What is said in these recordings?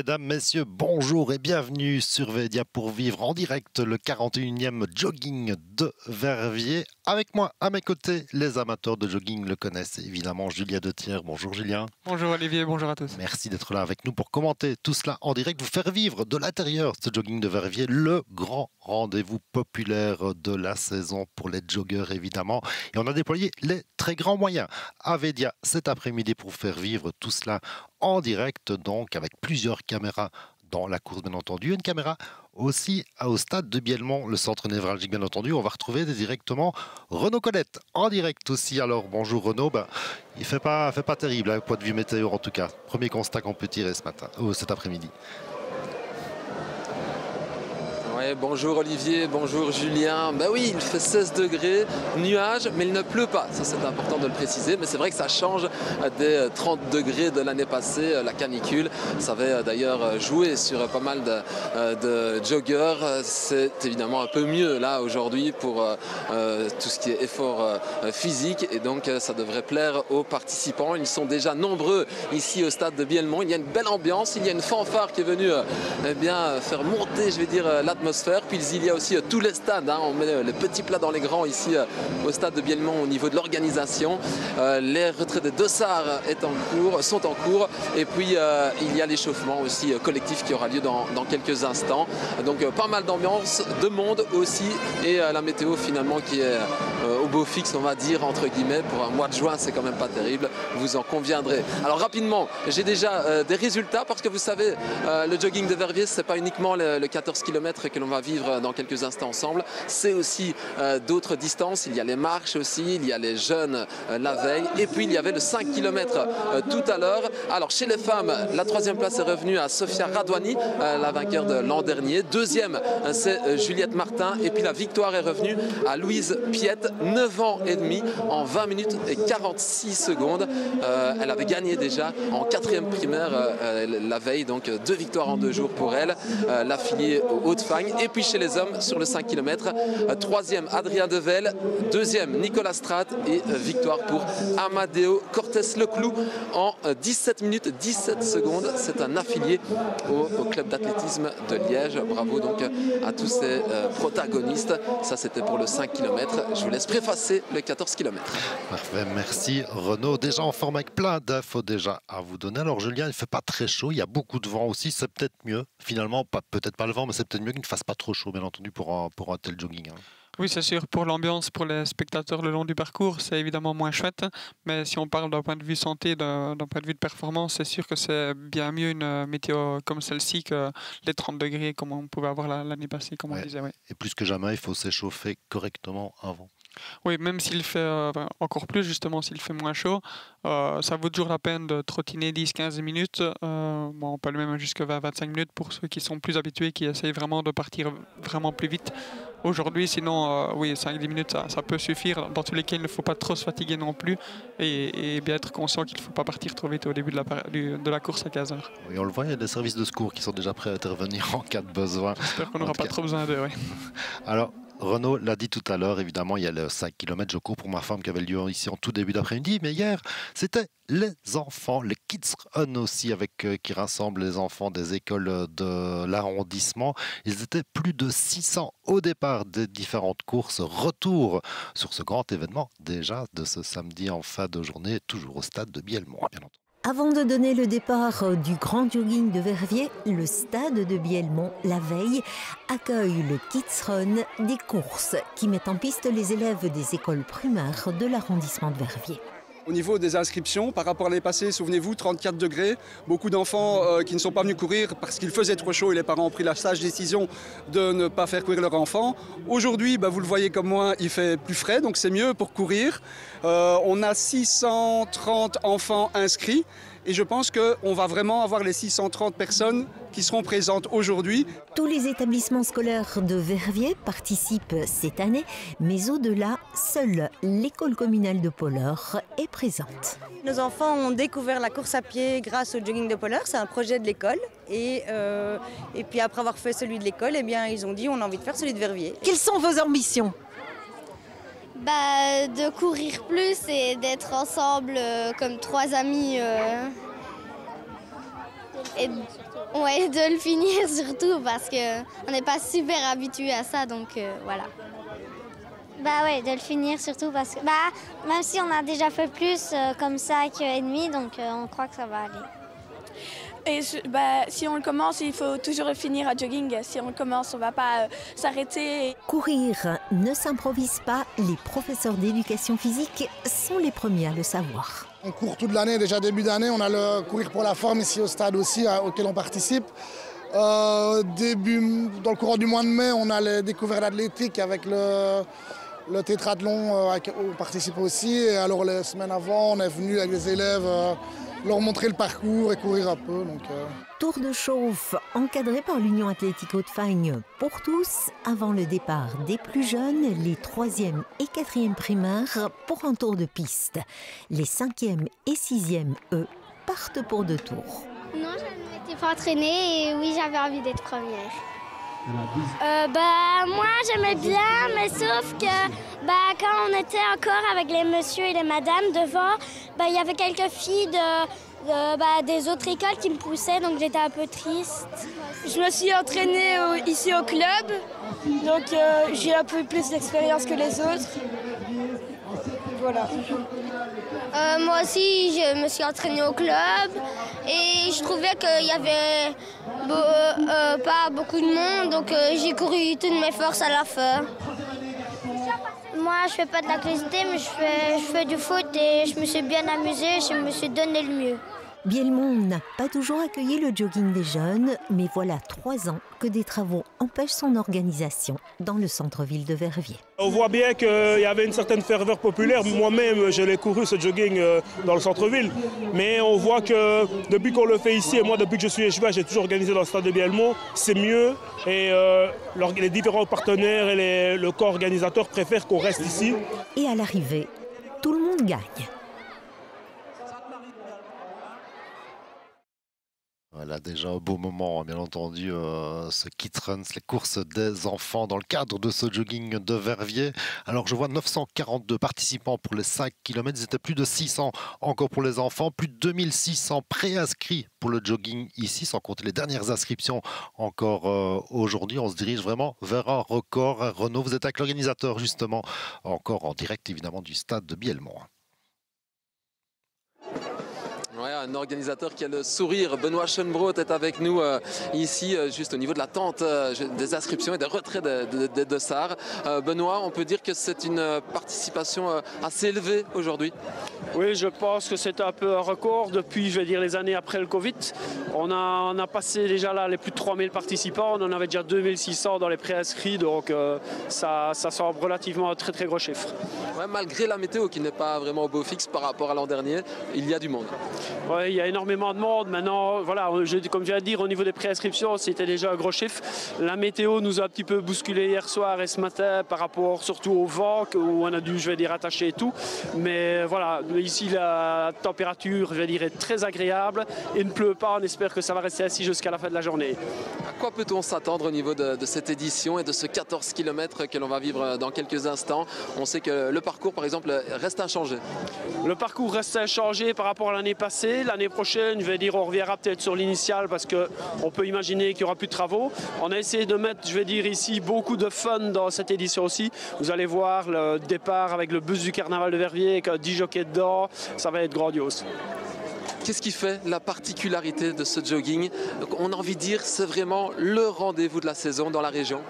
Mesdames, Messieurs, bonjour et bienvenue sur Vedia pour vivre en direct le 41e jogging de Verviers. Avec moi, à mes côtés, les amateurs de jogging le connaissent évidemment, Julien Dethier. Bonjour Julien. Bonjour Olivier, bonjour à tous. Merci d'être là avec nous pour commenter tout cela en direct, vous faire vivre de l'intérieur ce jogging de Verviers, le grand rendez-vous populaire de la saison pour les joggeurs évidemment. Et on a déployé les très grands moyens à Vedia cet après-midi pour faire vivre tout cela en direct, donc avec plusieurs caméras dans la course bien entendu, une caméra aussi au stade de Bielmont, le centre névralgique bien entendu. On va retrouver directement Renaud Colette en direct aussi. Alors bonjour Renaud, il fait pas terrible hein, point de vue météo en tout cas. Premier constat qu'on peut tirer ce matin, cet après-midi. Ouais, bonjour Olivier, bonjour Julien. Ben oui, il fait 16 degrés, nuage, mais il ne pleut pas. Ça, c'est important de le préciser. Mais c'est vrai que ça change des 30 degrés de l'année passée, la canicule. Ça avait d'ailleurs joué sur pas mal de joggeurs. C'est évidemment un peu mieux là aujourd'hui pour tout ce qui est effort physique. Et donc, ça devrait plaire aux participants. Ils sont déjà nombreux ici au stade de Bielmont. Il y a une belle ambiance. Il y a une fanfare qui est venue faire monter, je vais dire, l'atmosphère. Puis il y a aussi tous les stades, hein. On met les petits plats dans les grands ici au stade de Bielmont au niveau de l'organisation. Les retraits de Dossard sont en cours. Et puis il y a l'échauffement aussi collectif qui aura lieu dans quelques instants. Donc pas mal d'ambiance, de monde aussi. Et la météo finalement qui est au beau fixe, on va dire, entre guillemets. Pour un mois de juin, c'est quand même pas terrible, vous en conviendrez. Alors rapidement, j'ai déjà des résultats parce que vous savez, le jogging de Verviers, c'est pas uniquement le 14 km que l'on va vivre dans quelques instants ensemble. C'est aussi d'autres distances. Il y a les marches aussi, il y a les jeunes la veille. Et puis il y avait le 5 km tout à l'heure. Alors chez les femmes, la troisième place est revenue à Sofia Radouani, la vainqueur de l'an dernier. Deuxième, c'est Juliette Martin. Et puis la victoire est revenue à Louise Piette, 9 ans et demi, en 20 minutes et 46 secondes. Elle avait gagné déjà en 4e primaire la veille. Donc 2 victoires en 2 jours pour elle. L'affiliée au Haute-Fagne. Et puis chez les hommes, sur le 5 km, troisième Adrien Devel, deuxième Nicolas Strat et victoire pour Amadeo Cortés-Leclou en 17 minutes 17 secondes. C'est un affilié au club d'athlétisme de Liège. Bravo donc à tous ces protagonistes. Ça, c'était pour le 5 km. Je vous laisse préfacer le 14 km. Parfait, merci Renaud. Déjà en forme avec plein d'infos déjà à vous donner. Alors Julien, il ne fait pas très chaud, il y a beaucoup de vent aussi, c'est peut-être mieux. Finalement, peut-être pas le vent, mais c'est peut-être mieux qu'il ne fasse pas trop chaud, bien entendu, pour un tel jogging. Hein. Oui, c'est sûr, pour l'ambiance, pour les spectateurs le long du parcours, c'est évidemment moins chouette. Mais si on parle d'un point de vue santé, d'un point de vue de performance, c'est sûr que c'est bien mieux une météo comme celle-ci que les 30 degrés comme on pouvait avoir l'année passée, comme on disait. Ouais. Et plus que jamais, il faut s'échauffer correctement avant. Oui, même s'il fait encore plus, justement, s'il fait moins chaud, ça vaut toujours la peine de trottiner 10-15 minutes. On peut même jusqu'à 20-25 minutes pour ceux qui sont plus habitués, qui essayent vraiment de partir vraiment plus vite. Aujourd'hui, sinon, oui, 5-10 minutes, ça peut suffire. Dans tous les cas, il ne faut pas trop se fatiguer non plus et bien être conscient qu'il ne faut pas partir trop vite au début de la course à 15 heures. Oui, on le voit, il y a des services de secours qui sont déjà prêts à intervenir en cas de besoin. J'espère qu'on n'aura pas trop besoin d'eux. Oui. Alors, Renaud l'a dit tout à l'heure, évidemment, il y a le 5 km, je cours pour ma femme qui avait lieu ici en tout début d'après-midi, mais hier, c'était les enfants, les Kids Run aussi, qui rassemblent les enfants des écoles de l'arrondissement. Ils étaient plus de 600 au départ des différentes courses. Retour sur ce grand événement, déjà de ce samedi en fin de journée, toujours au stade de Bielmont, bien entendu. Avant de donner le départ du grand jogging de Verviers, le stade de Bielmont, la veille, accueille le Kids Run, des courses qui mettent en piste les élèves des écoles primaires de l'arrondissement de Verviers. Au niveau des inscriptions, par rapport à l'année passée, souvenez-vous, 34 degrés, beaucoup d'enfants qui ne sont pas venus courir parce qu'il faisait trop chaud et les parents ont pris la sage décision de ne pas faire courir leur enfant. Aujourd'hui, vous le voyez comme moi, il fait plus frais, donc c'est mieux pour courir. On a 630 enfants inscrits et je pense qu'on va vraiment avoir les 630 personnes qui seront présentes aujourd'hui. Tous les établissements scolaires de Verviers participent cette année, mais au-delà, seule l'école communale de Polleur est présente. Nos enfants ont découvert la course à pied grâce au jogging de Polleur, c'est un projet de l'école. Et puis après avoir fait celui de l'école, ils ont dit on a envie de faire celui de Verviers. Quelles sont vos ambitions ? De courir plus et d'être ensemble comme 3 amis. Et ouais, de le finir surtout parce qu'on n'est pas super habitué à ça, donc voilà. Bah ouais, de le finir surtout parce que même si on a déjà fait plus comme ça et demi, donc on croit que ça va aller. Et si on le commence, il faut toujours le finir à jogging. Si on le commence, on ne va pas s'arrêter. Courir ne s'improvise pas. Les professeurs d'éducation physique sont les premiers à le savoir. On court toute l'année, déjà début d'année. On a le courir pour la forme ici au stade aussi, auquel on participe. Dans le courant du mois de mai, on a les découvertes athlétiques avec le tétrathlon. On participe aussi. Et alors les semaines avant, on est venu avec les élèves leur montrer le parcours et courir un peu. Tour de chauffe encadré par l'Union Athlétique Haute-Fagne pour tous avant le départ des plus jeunes, les 3e et 4e primaires pour un tour de piste. Les 5e et 6e, eux, partent pour 2 tours. Non, je ne m'étais pas entraînée et oui, j'avais envie d'être première. Moi j'aimais bien, mais sauf que quand on était encore avec les messieurs et les madames devant, il y avait quelques filles des autres écoles qui me poussaient, donc j'étais un peu triste. Je me suis entraînée ici au club, donc j'ai un peu plus d'expérience que les autres. Voilà. Moi aussi, je me suis entraînée au club et je trouvais qu'il y avait pas beaucoup de monde, donc j'ai couru toutes mes forces à la fin. Moi, je fais pas de l'athlétisme, mais je fais du foot et je me suis bien amusée, je me suis donné le mieux. Bielmont n'a pas toujours accueilli le jogging des jeunes, mais voilà 3 ans que des travaux empêchent son organisation dans le centre-ville de Verviers. On voit bien qu'il y avait une certaine ferveur populaire. Moi-même, je l'ai couru ce jogging dans le centre-ville. Mais on voit que depuis qu'on le fait ici, et moi depuis que je suis échevin, j'ai toujours organisé dans le stade de Bielmont, c'est mieux. Et les différents partenaires et le corps organisateur préfèrent qu'on reste ici. Et à l'arrivée, tout le monde gagne. Voilà déjà un beau moment, bien entendu, ce Kids Runs, les courses des enfants dans le cadre de ce jogging de Verviers. Alors je vois 942 participants pour les 5 km, ils étaient plus de 600 encore pour les enfants, plus de 2600 préinscrits pour le jogging ici, sans compter les dernières inscriptions encore aujourd'hui. On se dirige vraiment vers un record. Renaud, vous êtes avec l'organisateur justement, encore en direct évidemment du stade de Bielmont. Ouais, un organisateur qui a le sourire. Benoît Schoenbrot est avec nous ici, juste au niveau de la tente des inscriptions et des retraits des dossards. Benoît, on peut dire que c'est une participation assez élevée aujourd'hui. Oui, je pense que c'est un peu un record depuis, je vais dire, les années après le Covid. On a passé déjà là les plus de 3000 participants. On en avait déjà 2600 dans les préinscrits, donc ça semble relativement un très très gros chiffre. Ouais, malgré la météo qui n'est pas vraiment au beau fixe par rapport à l'an dernier, il y a du monde. Oui, il y a énormément de monde. Maintenant, voilà, comme je viens de dire, au niveau des préinscriptions, c'était déjà un gros chiffre. La météo nous a un petit peu bousculé hier soir et ce matin par rapport surtout au vent, où on a dû, je vais dire, attacher et tout. Mais voilà, ici, la température, je vais dire, est très agréable. Il ne pleut pas, on espère que ça va rester ainsi jusqu'à la fin de la journée. À quoi peut-on s'attendre au niveau de cette édition et de ce 14 km que l'on va vivre dans quelques instants? On sait que le parcours, par exemple, reste inchangé. Le parcours reste inchangé par rapport à l'année passée. L'année prochaine, je vais dire, on reviendra peut-être sur l'initial parce qu'on peut imaginer qu'il n'y aura plus de travaux. On a essayé de mettre, je vais dire, ici beaucoup de fun dans cette édition aussi. Vous allez voir le départ avec le bus du carnaval de Verviers avec 10 jockeys dedans. Ça va être grandiose. Qu'est-ce qui fait la particularité de ce jogging? On a envie de dire, c'est vraiment le rendez-vous de la saison dans la région.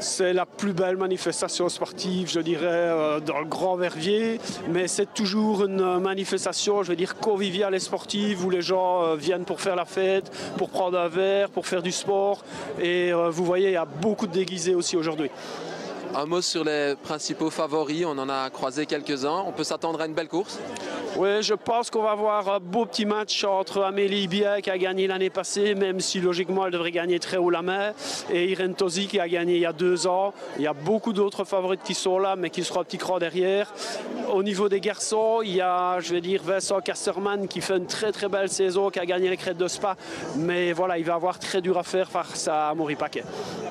C'est la plus belle manifestation sportive, je dirais, dans le Grand Verviers. Mais c'est toujours une manifestation, je vais dire, conviviale et sportive où les gens viennent pour faire la fête, pour prendre un verre, pour faire du sport. Et vous voyez, il y a beaucoup de déguisés aussi aujourd'hui. Un mot sur les principaux favoris, on en a croisé quelques-uns. On peut s'attendre à une belle course? Oui, je pense qu'on va avoir un beau petit match entre Amélie Biet qui a gagné l'année passée, même si logiquement elle devrait gagner très haut la main, et Irène Tosi qui a gagné il y a 2 ans. Il y a beaucoup d'autres favorites qui sont là, mais qui seront un petit cran derrière. Au niveau des garçons, il y a, je vais dire, Vincent Casterman qui fait une très très belle saison, qui a gagné les crêtes de Spa. Mais voilà, il va avoir très dur à faire face à Amaury Paquet.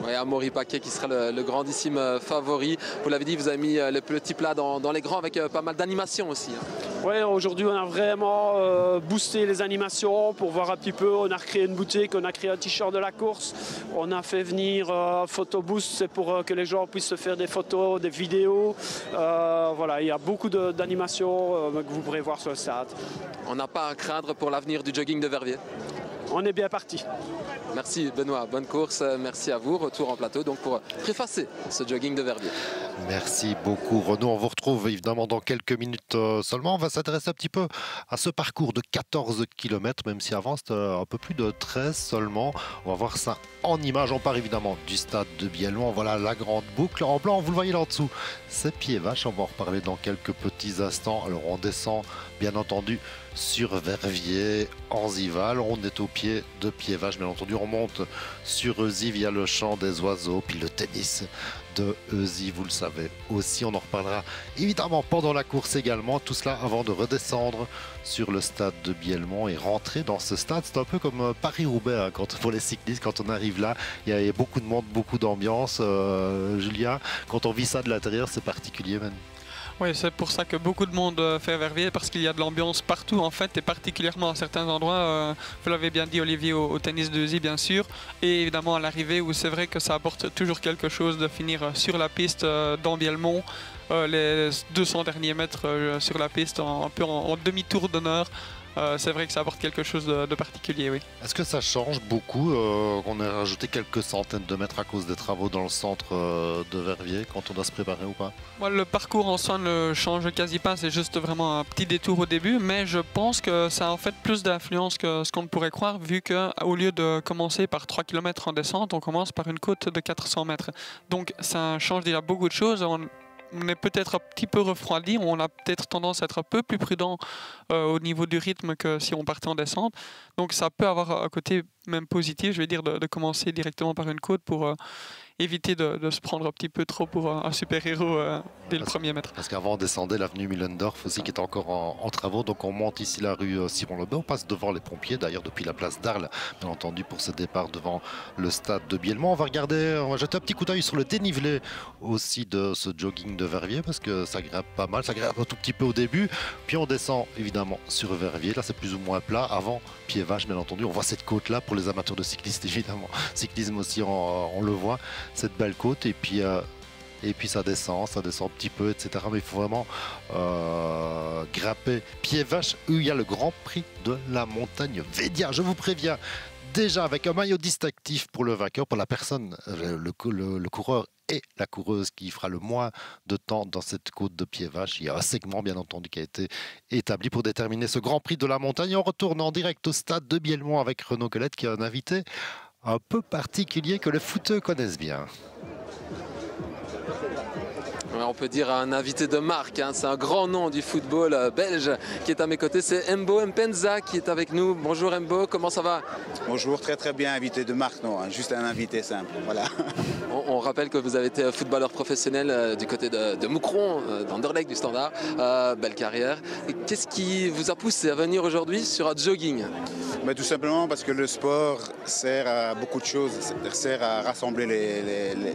Oui, Amaury Paquet qui sera le grandissime favori. Vous l'avez dit, vous avez mis le petit plat dans les grands avec pas mal d'animation aussi. Oui, aujourd'hui on a vraiment boosté les animations pour voir un petit peu. On a créé une boutique, on a créé un t-shirt de la course. On a fait venir Photo Boost, c'est pour que les gens puissent se faire des photos, des vidéos. Voilà, il y a beaucoup d'animations que vous pourrez voir sur le stade. On n'a pas à craindre pour l'avenir du jogging de Verviers. On est bien parti. Merci Benoît, bonne course, merci à vous. Retour en plateau donc pour préfacer ce jogging de Verviers. Merci beaucoup Renaud, on vous retrouve évidemment dans quelques minutes seulement. On va s'intéresser un petit peu à ce parcours de 14 km, même si avant c'était un peu plus de 13 seulement. On va voir ça en images. On part évidemment du stade de Biellon. Voilà la grande boucle en blanc, vous le voyez là en dessous. C'est Pied-Vache, on va en reparler dans quelques petits instants. Alors on descend bien entendu sur Verviers, Anzival. On est au pied de Pied-Vache, bien entendu. On monte sur Euzy via le champ des oiseaux, puis le tennis de Euzy, vous le savez aussi. On en reparlera évidemment pendant la course également. Tout cela avant de redescendre sur le stade de Bielmont et rentrer dans ce stade. C'est un peu comme Paris-Roubaix hein, pour les cyclistes. Quand on arrive là, il y a beaucoup de monde, beaucoup d'ambiance. Julien, quand on vit ça de l'intérieur, c'est particulier même. Oui, c'est pour ça que beaucoup de monde fait Verviers, parce qu'il y a de l'ambiance partout en fait, et particulièrement à certains endroits. Vous l'avez bien dit Olivier, au tennis de Euzy bien sûr, et évidemment à l'arrivée où c'est vrai que ça apporte toujours quelque chose de finir sur la piste dans Bielmont. Les 200 derniers mètres sur la piste un peu en demi-tour d'honneur. C'est vrai que ça apporte quelque chose de particulier, oui. Est-ce que ça change beaucoup qu'on ait rajouté quelques centaines de mètres à cause des travaux dans le centre de Verviers quand on doit se préparer ou pas? Moi, le parcours en soi ne change quasi pas, c'est juste vraiment un petit détour au début, mais je pense que ça a en fait plus d'influence que ce qu'on pourrait croire, vu qu'au lieu de commencer par 3 km en descente, on commence par une côte de 400 mètres. Donc ça change déjà beaucoup de choses. On est peut-être un petit peu refroidi, on a peut-être tendance à être un peu plus prudent au niveau du rythme que si on partait en descente. Donc ça peut avoir un côté même positif, je vais dire, de commencer directement par une côte pour éviter de se prendre un petit peu trop pour un super-héros dès le premier mètre. Parce qu'avant on descendait l'avenue Mühlendorf aussi qui est encore en travaux, donc on monte ici la rue Simon-Lebet, on passe devant les pompiers d'ailleurs depuis la place d'Arles, bien entendu pour ce départ devant le stade de Bielmont. On va jeter un petit coup d'œil sur le dénivelé aussi de ce jogging de Verviers parce que ça grimpe pas mal, ça grimpe un tout petit peu au début, puis on descend évidemment sur Verviers, là c'est plus ou moins plat, avant Pied-Vache bien entendu, on voit cette côte là pour les amateurs de cyclistes évidemment, cyclisme aussi on le voit, cette belle côte et puis ça descend un petit peu, etc. Mais il faut vraiment grimper Pied-Vache où il y a le Grand Prix de la montagne Védia. Je vous préviens, déjà avec un maillot distinctif pour le vainqueur, pour la personne, le coureur et la coureuse qui fera le moins de temps dans cette côte de Pied-Vache. Il y a un segment, bien entendu, qui a été établi pour déterminer ce Grand Prix de la montagne. Et on retourne en direct au stade de Bielmont avec Renaud Colette, qui est un invité un peu particulier que les footeux connaissent bien. On peut dire un invité de marque, hein. C'est un grand nom du football belge qui est à mes côtés. C'est Mbo Mpenza qui est avec nous. Bonjour Mbo, comment ça va? Bonjour, très très bien, invité de marque, non, juste un invité simple, voilà. On rappelle que vous avez été footballeur professionnel du côté de Moucron, d'Anderlecht, du Standard. Belle carrière. Qu'est-ce qui vous a poussé à venir aujourd'hui sur un jogging? Mais tout simplement parce que le sport sert à beaucoup de choses, sert à rassembler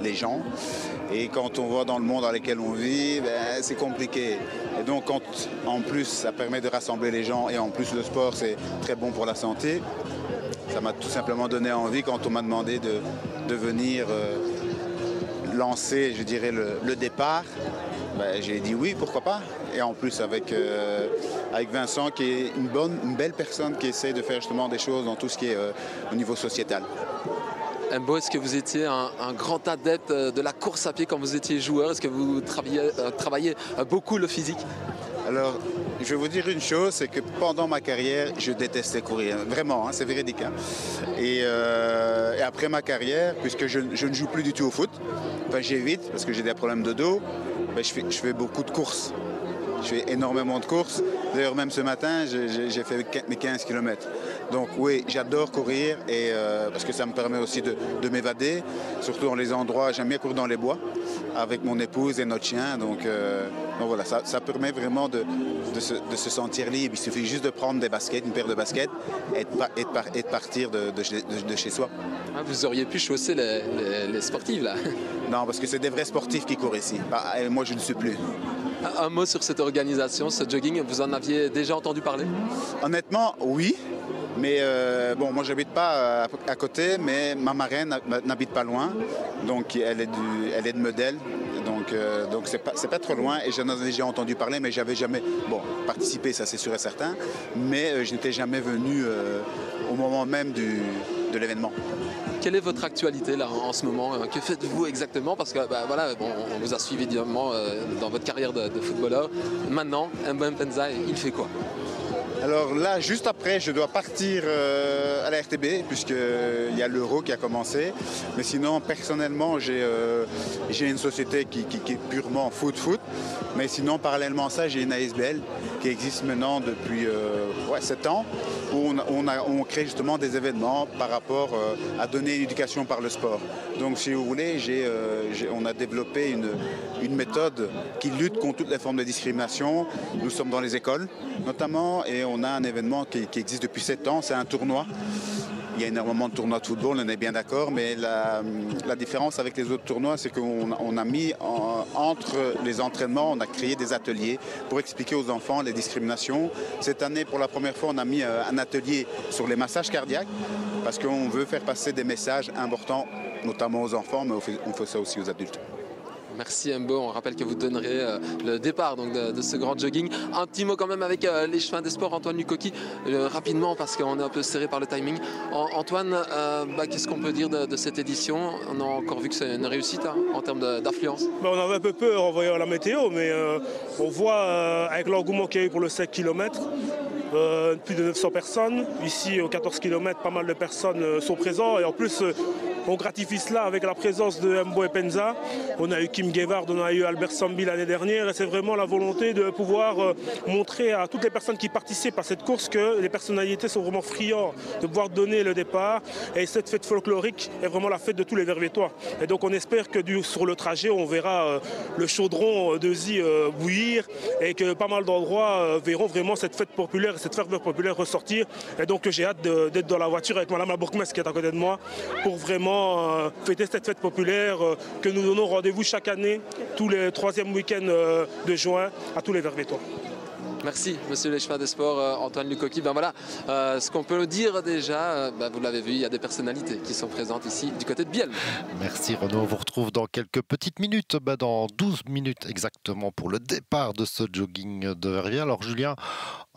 les gens. Et quand on voit dans le monde dans lequel on vit, ben, c'est compliqué. Et donc quand en plus ça permet de rassembler les gens et en plus le sport c'est très bon pour la santé, ça m'a tout simplement donné envie quand on m'a demandé de venir lancer, je dirais, le départ. Ben, j'ai dit oui, pourquoi pas. Et en plus avec Vincent qui est une belle personne qui essaie de faire justement des choses dans tout ce qui est au niveau sociétal. Mbo, est-ce que vous étiez un grand adepte de la course à pied quand vous étiez joueur? Est-ce que vous travailliez beaucoup le physique? Alors, je vais vous dire une chose, c'est que pendant ma carrière, je détestais courir. Vraiment, hein, c'est véridique. Hein. Et après ma carrière, puisque je ne joue plus du tout au foot, enfin j'évite parce que j'ai des problèmes de dos, ben, je fais beaucoup de courses. Je fais énormément de courses. D'ailleurs, même ce matin, j'ai fait mes 15 km. Donc oui, j'adore courir et, parce que ça me permet aussi de m'évader. Surtout dans les endroits, j'aime bien courir dans les bois avec mon épouse et notre chien. Donc Donc voilà, ça permet vraiment de se sentir libre. Il suffit juste de prendre des baskets, une paire de baskets et de partir de chez soi. Ah, vous auriez pu chausser les sportifs là. Non, parce que c'est des vrais sportifs qui courent ici. Et moi, je ne suis plus. Un mot sur cette organisation, ce jogging, vous en aviez déjà entendu parler? Honnêtement, oui. Mais bon, moi, j'habite pas à côté, mais ma marraine n'habite pas loin. Donc, elle est de Medel. Donc c'est pas trop loin. Et j'en avais déjà entendu parler, mais j'avais jamais participé, ça c'est sûr et certain. Mais je n'étais jamais venu au moment même de l'événement. Quelle est votre actualité là en ce moment? Que faites-vous exactement? Parce que voilà, on vous a suivi évidemment dans votre carrière de footballeur. Maintenant, Mbo Mpenza, il fait quoi? Alors là, juste après, je dois partir à la RTB, puisqu'il y a l'Euro qui a commencé. Mais sinon, personnellement, j'ai une société qui est purement foot. Mais sinon, parallèlement à ça, j'ai une ASBL qui existe maintenant depuis 7 ans, où on crée justement des événements par rapport à donner une éducation par le sport. Donc, si vous voulez, on a développé une méthode qui lutte contre toutes les formes de discrimination. Nous sommes dans les écoles, notamment, et on a un événement qui existe depuis 7 ans, c'est un tournoi. Il y a énormément de tournois de football, on est bien d'accord, mais la différence avec les autres tournois, c'est qu'on a mis entre les entraînements, on a créé des ateliers pour expliquer aux enfants les discriminations. Cette année, pour la première fois, on a mis un atelier sur les massages cardiaques, parce qu'on veut faire passer des messages importants, notamment aux enfants, mais on fait ça aussi aux adultes. Merci Mbo, on rappelle que vous donnerez le départ donc, de ce grand jogging. Un petit mot quand même avec les chemins des sports, Antoine Lukoki, rapidement parce qu'on est un peu serré par le timing. Antoine, qu'est-ce qu'on peut dire de cette édition? On a encore vu que c'est une réussite en termes d'affluence. On avait un peu peur en voyant la météo, mais on voit avec l'engouement qu'il y a eu pour le 7 km, plus de 900 personnes. Ici, aux 14 km, pas mal de personnes sont présentes. Et en plus, on gratifie cela avec la présence de Mbo Mpenza. On a eu Kim Gevard, on a eu Albert Sambi l'année dernière. Et c'est vraiment la volonté de pouvoir montrer à toutes les personnes qui participent à cette course que les personnalités sont vraiment friands de pouvoir donner le départ. Et cette fête folklorique est vraiment la fête de tous les Verviétois. Et donc on espère que sur le trajet, on verra le chaudron de Zi bouillir et que pas mal d'endroits verront vraiment cette fête populaire et cette ferveur populaire ressortir. Et donc j'ai hâte d'être dans la voiture avec Madame la bourgmestre qui est à côté de moi pour vraiment fêter cette fête populaire que nous donnons rendez-vous chaque année, tous les 3e week-ends de juin, à tous les Verviétois. Merci, monsieur les chemins des sports, Antoine Lukoki. Voilà, ce qu'on peut dire déjà, vous l'avez vu, il y a des personnalités qui sont présentes ici du côté de Biel. Merci Renaud, on vous retrouve dans quelques petites minutes, dans 12 minutes exactement pour le départ de ce jogging de Verviers. Alors Julien,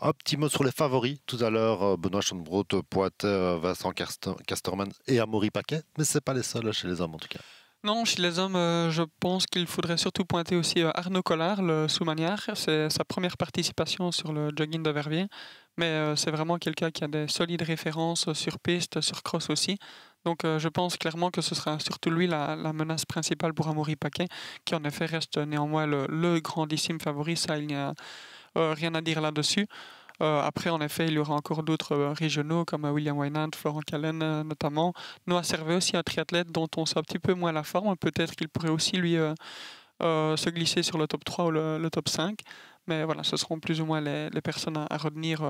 un petit mot sur les favoris. Tout à l'heure, Benoît Schoenbrot pointait Vincent Casterman et Amaury Paquet, mais ce n'est pas les seuls chez les hommes en tout cas. Non, chez les hommes, je pense qu'il faudrait surtout pointer aussi Arnaud Collard, le sous-manière. C'est sa première participation sur le jogging de Verviers. Mais c'est vraiment quelqu'un qui a des solides références sur piste, sur cross aussi. Donc je pense clairement que ce sera surtout lui la menace principale pour Amaury Paquet, qui en effet reste néanmoins le grandissime favori. Ça, il n'y a rien à dire là-dessus. Après, en effet, il y aura encore d'autres régionaux comme William Wynand, Florent Callen notamment. Noah Servet aussi, un triathlète dont on sait un petit peu moins la forme. Peut-être qu'il pourrait aussi lui se glisser sur le top 3 ou le top 5. Mais voilà, ce seront plus ou moins les personnes à retenir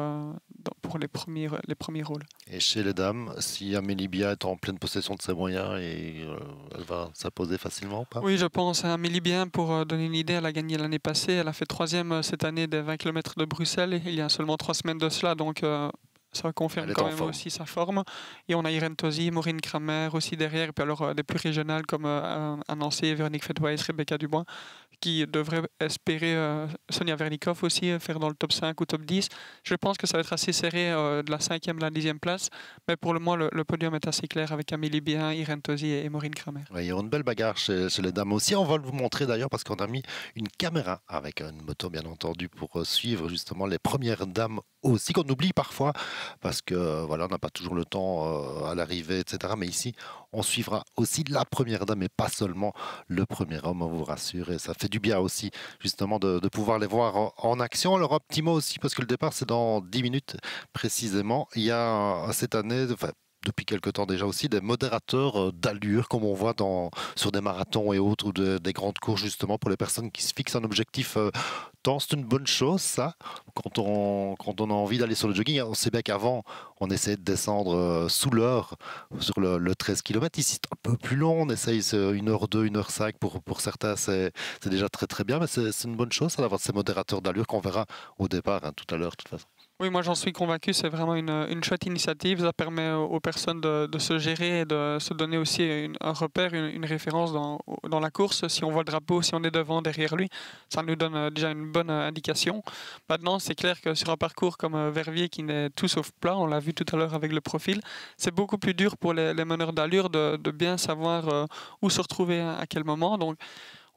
pour les premiers rôles. Et chez les dames, si Amélie Bia est en pleine possession de ses moyens, elle va s'imposer facilement ou pas? Oui, je pense. Amélie Bia, pour donner une idée, elle a gagné l'année passée. Elle a fait 3e cette année des 20 km de Bruxelles. Il y a seulement 3 semaines de cela, donc ça confirme quand même aussi sa forme. Et on a Irène Tosi, Maureen Kramer aussi derrière. Et puis alors des plus régionales comme Nancy, Véronique Fedweiss, Rebecca Dubois, qui devraient espérer Sonia Vernikov aussi faire dans le top 5 ou top 10. Je pense que ça va être assez serré de la 5e à la 10e place. Mais pour le moment, le podium est assez clair avec Amélie Bien, Irène Tosi et Maureen Kramer. Oui, il y aura une belle bagarre chez les dames aussi. On va vous montrer d'ailleurs parce qu'on a mis une caméra avec une moto bien entendu pour suivre justement les premières dames aussi, qu'on oublie parfois parce que voilà, on n'a pas toujours le temps à l'arrivée, etc. Mais ici, on suivra aussi la première dame et pas seulement le premier homme, on vous rassure. Et ça fait du bien aussi, justement, de pouvoir les voir en action. Alors, un petit mot aussi, parce que le départ, c'est dans 10 minutes précisément. Il y a cette année, depuis quelque temps déjà aussi, des modérateurs d'allure, comme on voit sur des marathons et autres, ou des grandes courses, justement, pour les personnes qui se fixent un objectif temps. C'est une bonne chose, ça, quand on a envie d'aller sur le jogging. On sait bien qu'avant, on essayait de descendre sous l'heure sur le 13 km. Ici, c'est un peu plus long. On essaye 1h02, 1h05 pour certains. C'est déjà très, très bien, mais c'est une bonne chose, ça, d'avoir ces modérateurs d'allure qu'on verra au départ, tout à l'heure, de toute façon. Oui, moi j'en suis convaincu, c'est vraiment une chouette initiative. Ça permet aux personnes de se gérer et de se donner aussi un repère, une référence dans la course. Si on voit le drapeau, si on est devant, derrière lui, ça nous donne déjà une bonne indication. Maintenant, c'est clair que sur un parcours comme Verviers, qui n'est tout sauf plat, on l'a vu tout à l'heure avec le profil, c'est beaucoup plus dur pour les meneurs d'allure de bien savoir où se retrouver à quel moment. Donc,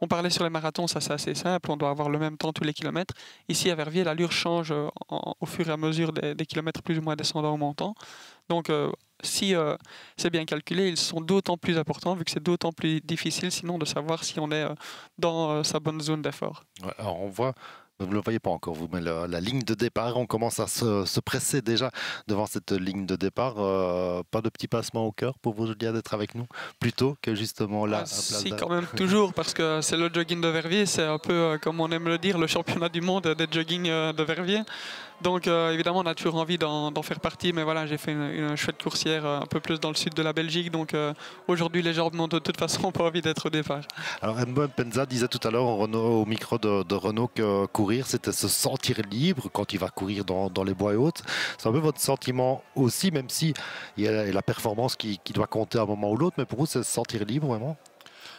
on parlait sur les marathons, ça c'est assez simple, on doit avoir le même temps tous les kilomètres. Ici à Verviers, l'allure change au fur et à mesure des kilomètres plus ou moins descendants ou montants. Donc si c'est bien calculé, ils sont d'autant plus importants vu que c'est d'autant plus difficile sinon de savoir si on est dans sa bonne zone d'effort. Ouais, alors on voit... Vous ne le voyez pas encore, vous, mais la ligne de départ, on commence à se presser déjà devant cette ligne de départ. Pas de petit passement au cœur pour vous, Julia, d'être avec nous, plutôt que justement là. Si, quand même, toujours, parce que c'est le jogging de Verviers, c'est un peu, comme on aime le dire, le championnat du monde des jogging de Verviers. Donc évidemment, on a toujours envie d'en faire partie, mais voilà, j'ai fait une chouette coursière un peu plus dans le sud de la Belgique, donc aujourd'hui, les gens n'ont de toute façon pas envie d'être au départ. Alors, Mbo Mpenza disait tout à l'heure au micro de Renault que courir, c'était se sentir libre quand il va courir dans les bois et autres. C'est un peu votre sentiment aussi, même si il y a la performance qui doit compter à un moment ou l'autre, mais pour vous, c'est se sentir libre vraiment?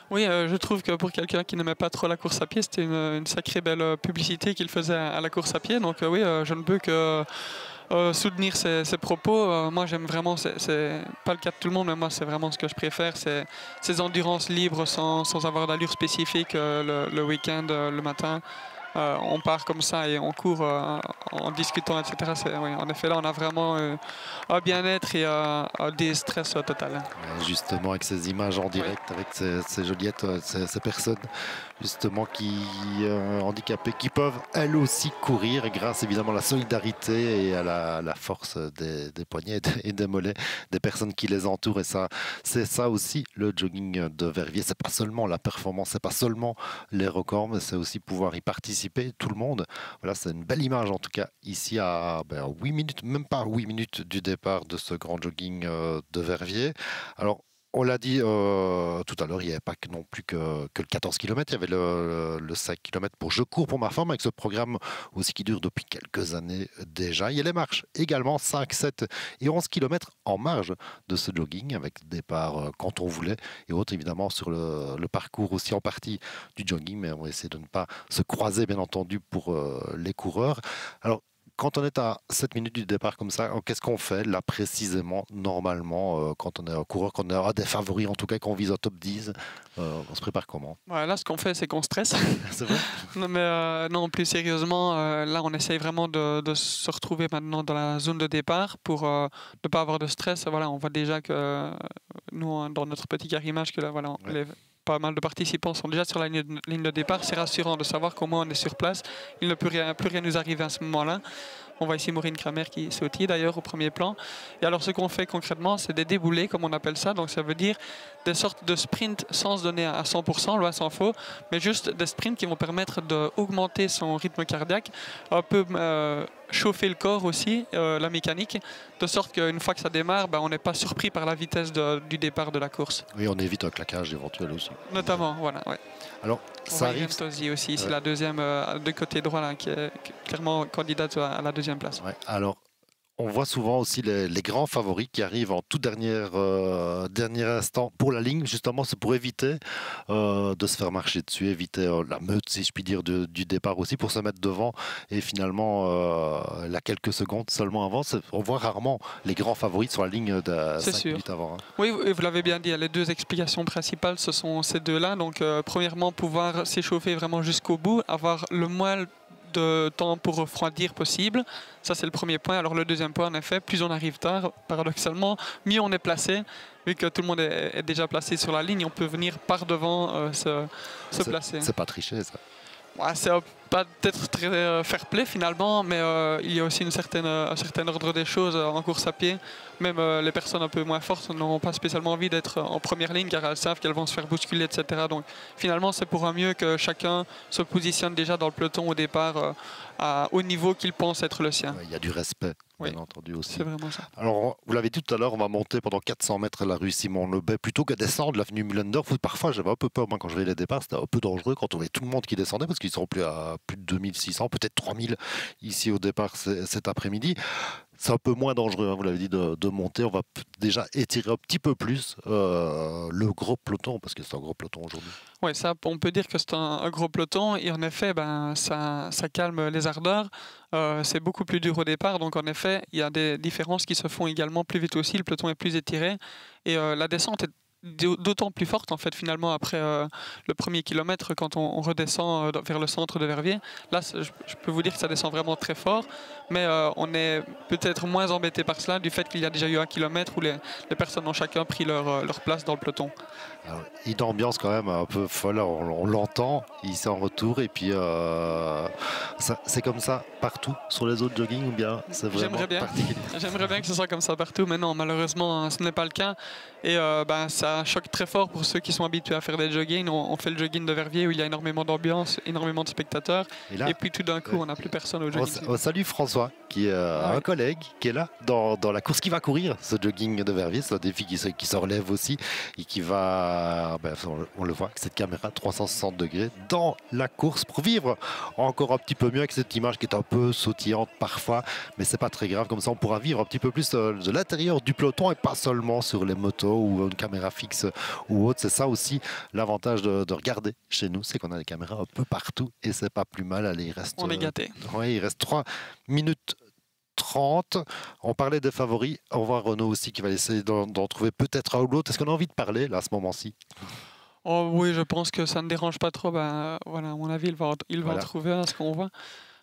Oui, je trouve que pour quelqu'un qui n'aimait pas trop la course à pied, c'était une sacrée belle publicité qu'il faisait à la course à pied. Donc oui, je ne peux que soutenir ses propos. Moi, j'aime vraiment, c'est pas le cas de tout le monde, mais moi, c'est vraiment ce que je préfère. C'est ces endurances libres sans avoir d'allure spécifique le week-end, le matin. On part comme ça et on court en discutant, etc. Oui, en effet, là, on a vraiment un bien-être et un déstress total. Justement, avec ces images en direct, avec ces Joliettes, ces personnes justement handicapées, qui peuvent elles aussi courir grâce évidemment à la solidarité et à la force des poignets et des mollets des personnes qui les entourent. Et ça, c'est ça aussi le jogging de Verviers. C'est pas seulement la performance, c'est pas seulement les records, mais c'est aussi pouvoir y participer, tout le monde. Voilà, c'est une belle image en tout cas ici à 8 minutes, même pas 8 minutes du départ de ce grand jogging de Verviers. Alors, on l'a dit tout à l'heure, il n'y avait pas non plus que le 14 km, il y avait le 5 km pour Je cours pour ma femme, avec ce programme aussi qui dure depuis quelques années déjà. Il y a les marches également, 5, 7 et 11 km en marge de ce jogging, avec départ quand on voulait, et autres évidemment sur le parcours aussi en partie du jogging, mais on va essayer de ne pas se croiser bien entendu pour les coureurs. Alors, quand on est à 7 minutes du départ comme ça, qu'est-ce qu'on fait là précisément, normalement, quand on est un coureur, quand on a des favoris, en tout cas qu'on vise au top 10, on se prépare comment? Là, ce qu'on fait, c'est qu'on stresse. C'est vrai? Non, mais non, plus sérieusement, là, on essaye vraiment de se retrouver maintenant dans la zone de départ pour ne pas avoir de stress. Voilà, on voit déjà que nous, dans notre petit carimage, que là, voilà, pas mal de participants sont déjà sur la ligne de départ. C'est rassurant de savoir comment on est sur place. Il ne peut plus rien nous arriver à ce moment-là. On voit ici Maureen Kramer qui sautille d'ailleurs au premier plan. Et alors ce qu'on fait concrètement, c'est des déboulés comme on appelle ça. Donc ça veut dire des sortes de sprints sans se donner à 100%, loin s'en faut, mais juste des sprints qui vont permettre d'augmenter son rythme cardiaque, un peu chauffer le corps aussi, la mécanique, de sorte qu'une fois que ça démarre, on n'est pas surpris par la vitesse du départ de la course. Oui, on évite un claquage éventuel aussi. Notamment, voilà. Ouais. Alors, ça arrive. Tosi aussi, c'est la deuxième de côté droit là, qui est clairement candidate à la deuxième place. Ouais. Alors, on voit souvent aussi les grands favoris qui arrivent en tout dernier instant pour la ligne. Justement, c'est pour éviter de se faire marcher dessus, éviter la meute, si je puis dire, du départ aussi, pour se mettre devant. Et finalement, là, quelques secondes seulement avant, on voit rarement les grands favoris sur la ligne de 5 minutes avant. Hein. Oui, vous l'avez bien dit, les deux explications principales, ce sont ces deux-là. Donc, premièrement, pouvoir s'échauffer vraiment jusqu'au bout, avoir le moins de temps pour refroidir possible. Ça, c'est le premier point. Alors, le deuxième point, en effet, plus on arrive tard, paradoxalement, mieux on est placé. Vu que tout le monde est déjà placé sur la ligne, on peut venir par devant se placer. C'est pas tricher, ça. Ouais, c'est pas peut-être très fair-play finalement, mais il y a aussi un certain ordre des choses en course à pied. Même les personnes un peu moins fortes n'ont pas spécialement envie d'être en première ligne car elles savent qu'elles vont se faire bousculer, etc. Donc finalement, c'est pour un mieux que chacun se positionne déjà dans le peloton au départ au niveau qu'il pense être le sien. Il y a du respect, bien entendu aussi. C'est vraiment ça. Alors, vous l'avez dit tout à l'heure, on va monter pendant 400 mètres la rue Simon-Lebet plutôt que descendre l'avenue Mühlendorf. Parfois, j'avais un peu peur, moi, quand je voyais les départs, c'était un peu dangereux quand on voyait tout le monde qui descendait parce qu'ils seront plus à plus de 2600, peut-être 3000 ici au départ cet après-midi. C'est un peu moins dangereux, hein, vous l'avez dit, de monter. On va déjà étirer un petit peu plus le gros peloton, parce que c'est un gros peloton aujourd'hui. Oui, ça, on peut dire que c'est un gros peloton. Et en effet, ça calme les ardeurs. C'est beaucoup plus dur au départ. Donc, en effet, il y a des différences qui se font également plus vite aussi. Le peloton est plus étiré. Et la descente est d'autant plus forte en fait finalement après le premier kilomètre quand on redescend vers le centre de Verviers. Là, je peux vous dire que ça descend vraiment très fort, mais on est peut-être moins embêté par cela du fait qu'il y a déjà eu 1 kilomètre où les personnes ont chacun pris leur place dans le peloton. Alors, une ambiance quand même un peu folle, on l'entend ici en retour et puis c'est comme ça partout sur les autres jogging ou bien c'est vraiment particulier? J'aimerais bien que ce soit comme ça partout, mais non, malheureusement ce n'est pas le cas et ça choque très fort pour ceux qui sont habitués à faire des jogging. On fait le jogging de Verviers où il y a énormément d'ambiance, énormément de spectateurs et puis tout d'un coup on n'a plus personne au jogging. On salue François qui est un collègue qui est là dans la course, qui va courir ce jogging de Verviers. C'est un défi qui se relève aussi et qui va, on le voit avec cette caméra 360 degrés dans la course pour vivre encore un petit peu mieux avec cette image qui est un peu sautillante parfois, mais c'est pas très grave, comme ça on pourra vivre un petit peu plus de l'intérieur du peloton et pas seulement sur les motos ou une caméra fixe ou autre. C'est ça aussi l'avantage de regarder chez nous, c'est qu'on a des caméras un peu partout et c'est pas plus mal. Allez, on est gâtés. Il reste 3 minutes 30. On parlait des favoris. On voit Renaud aussi qui va essayer d'en trouver peut-être un ou l'autre. Est-ce qu'on a envie de parler là à ce moment-ci? Oh oui, je pense que ça ne dérange pas trop. Voilà, à mon avis, il va en trouver un, ce qu'on voit.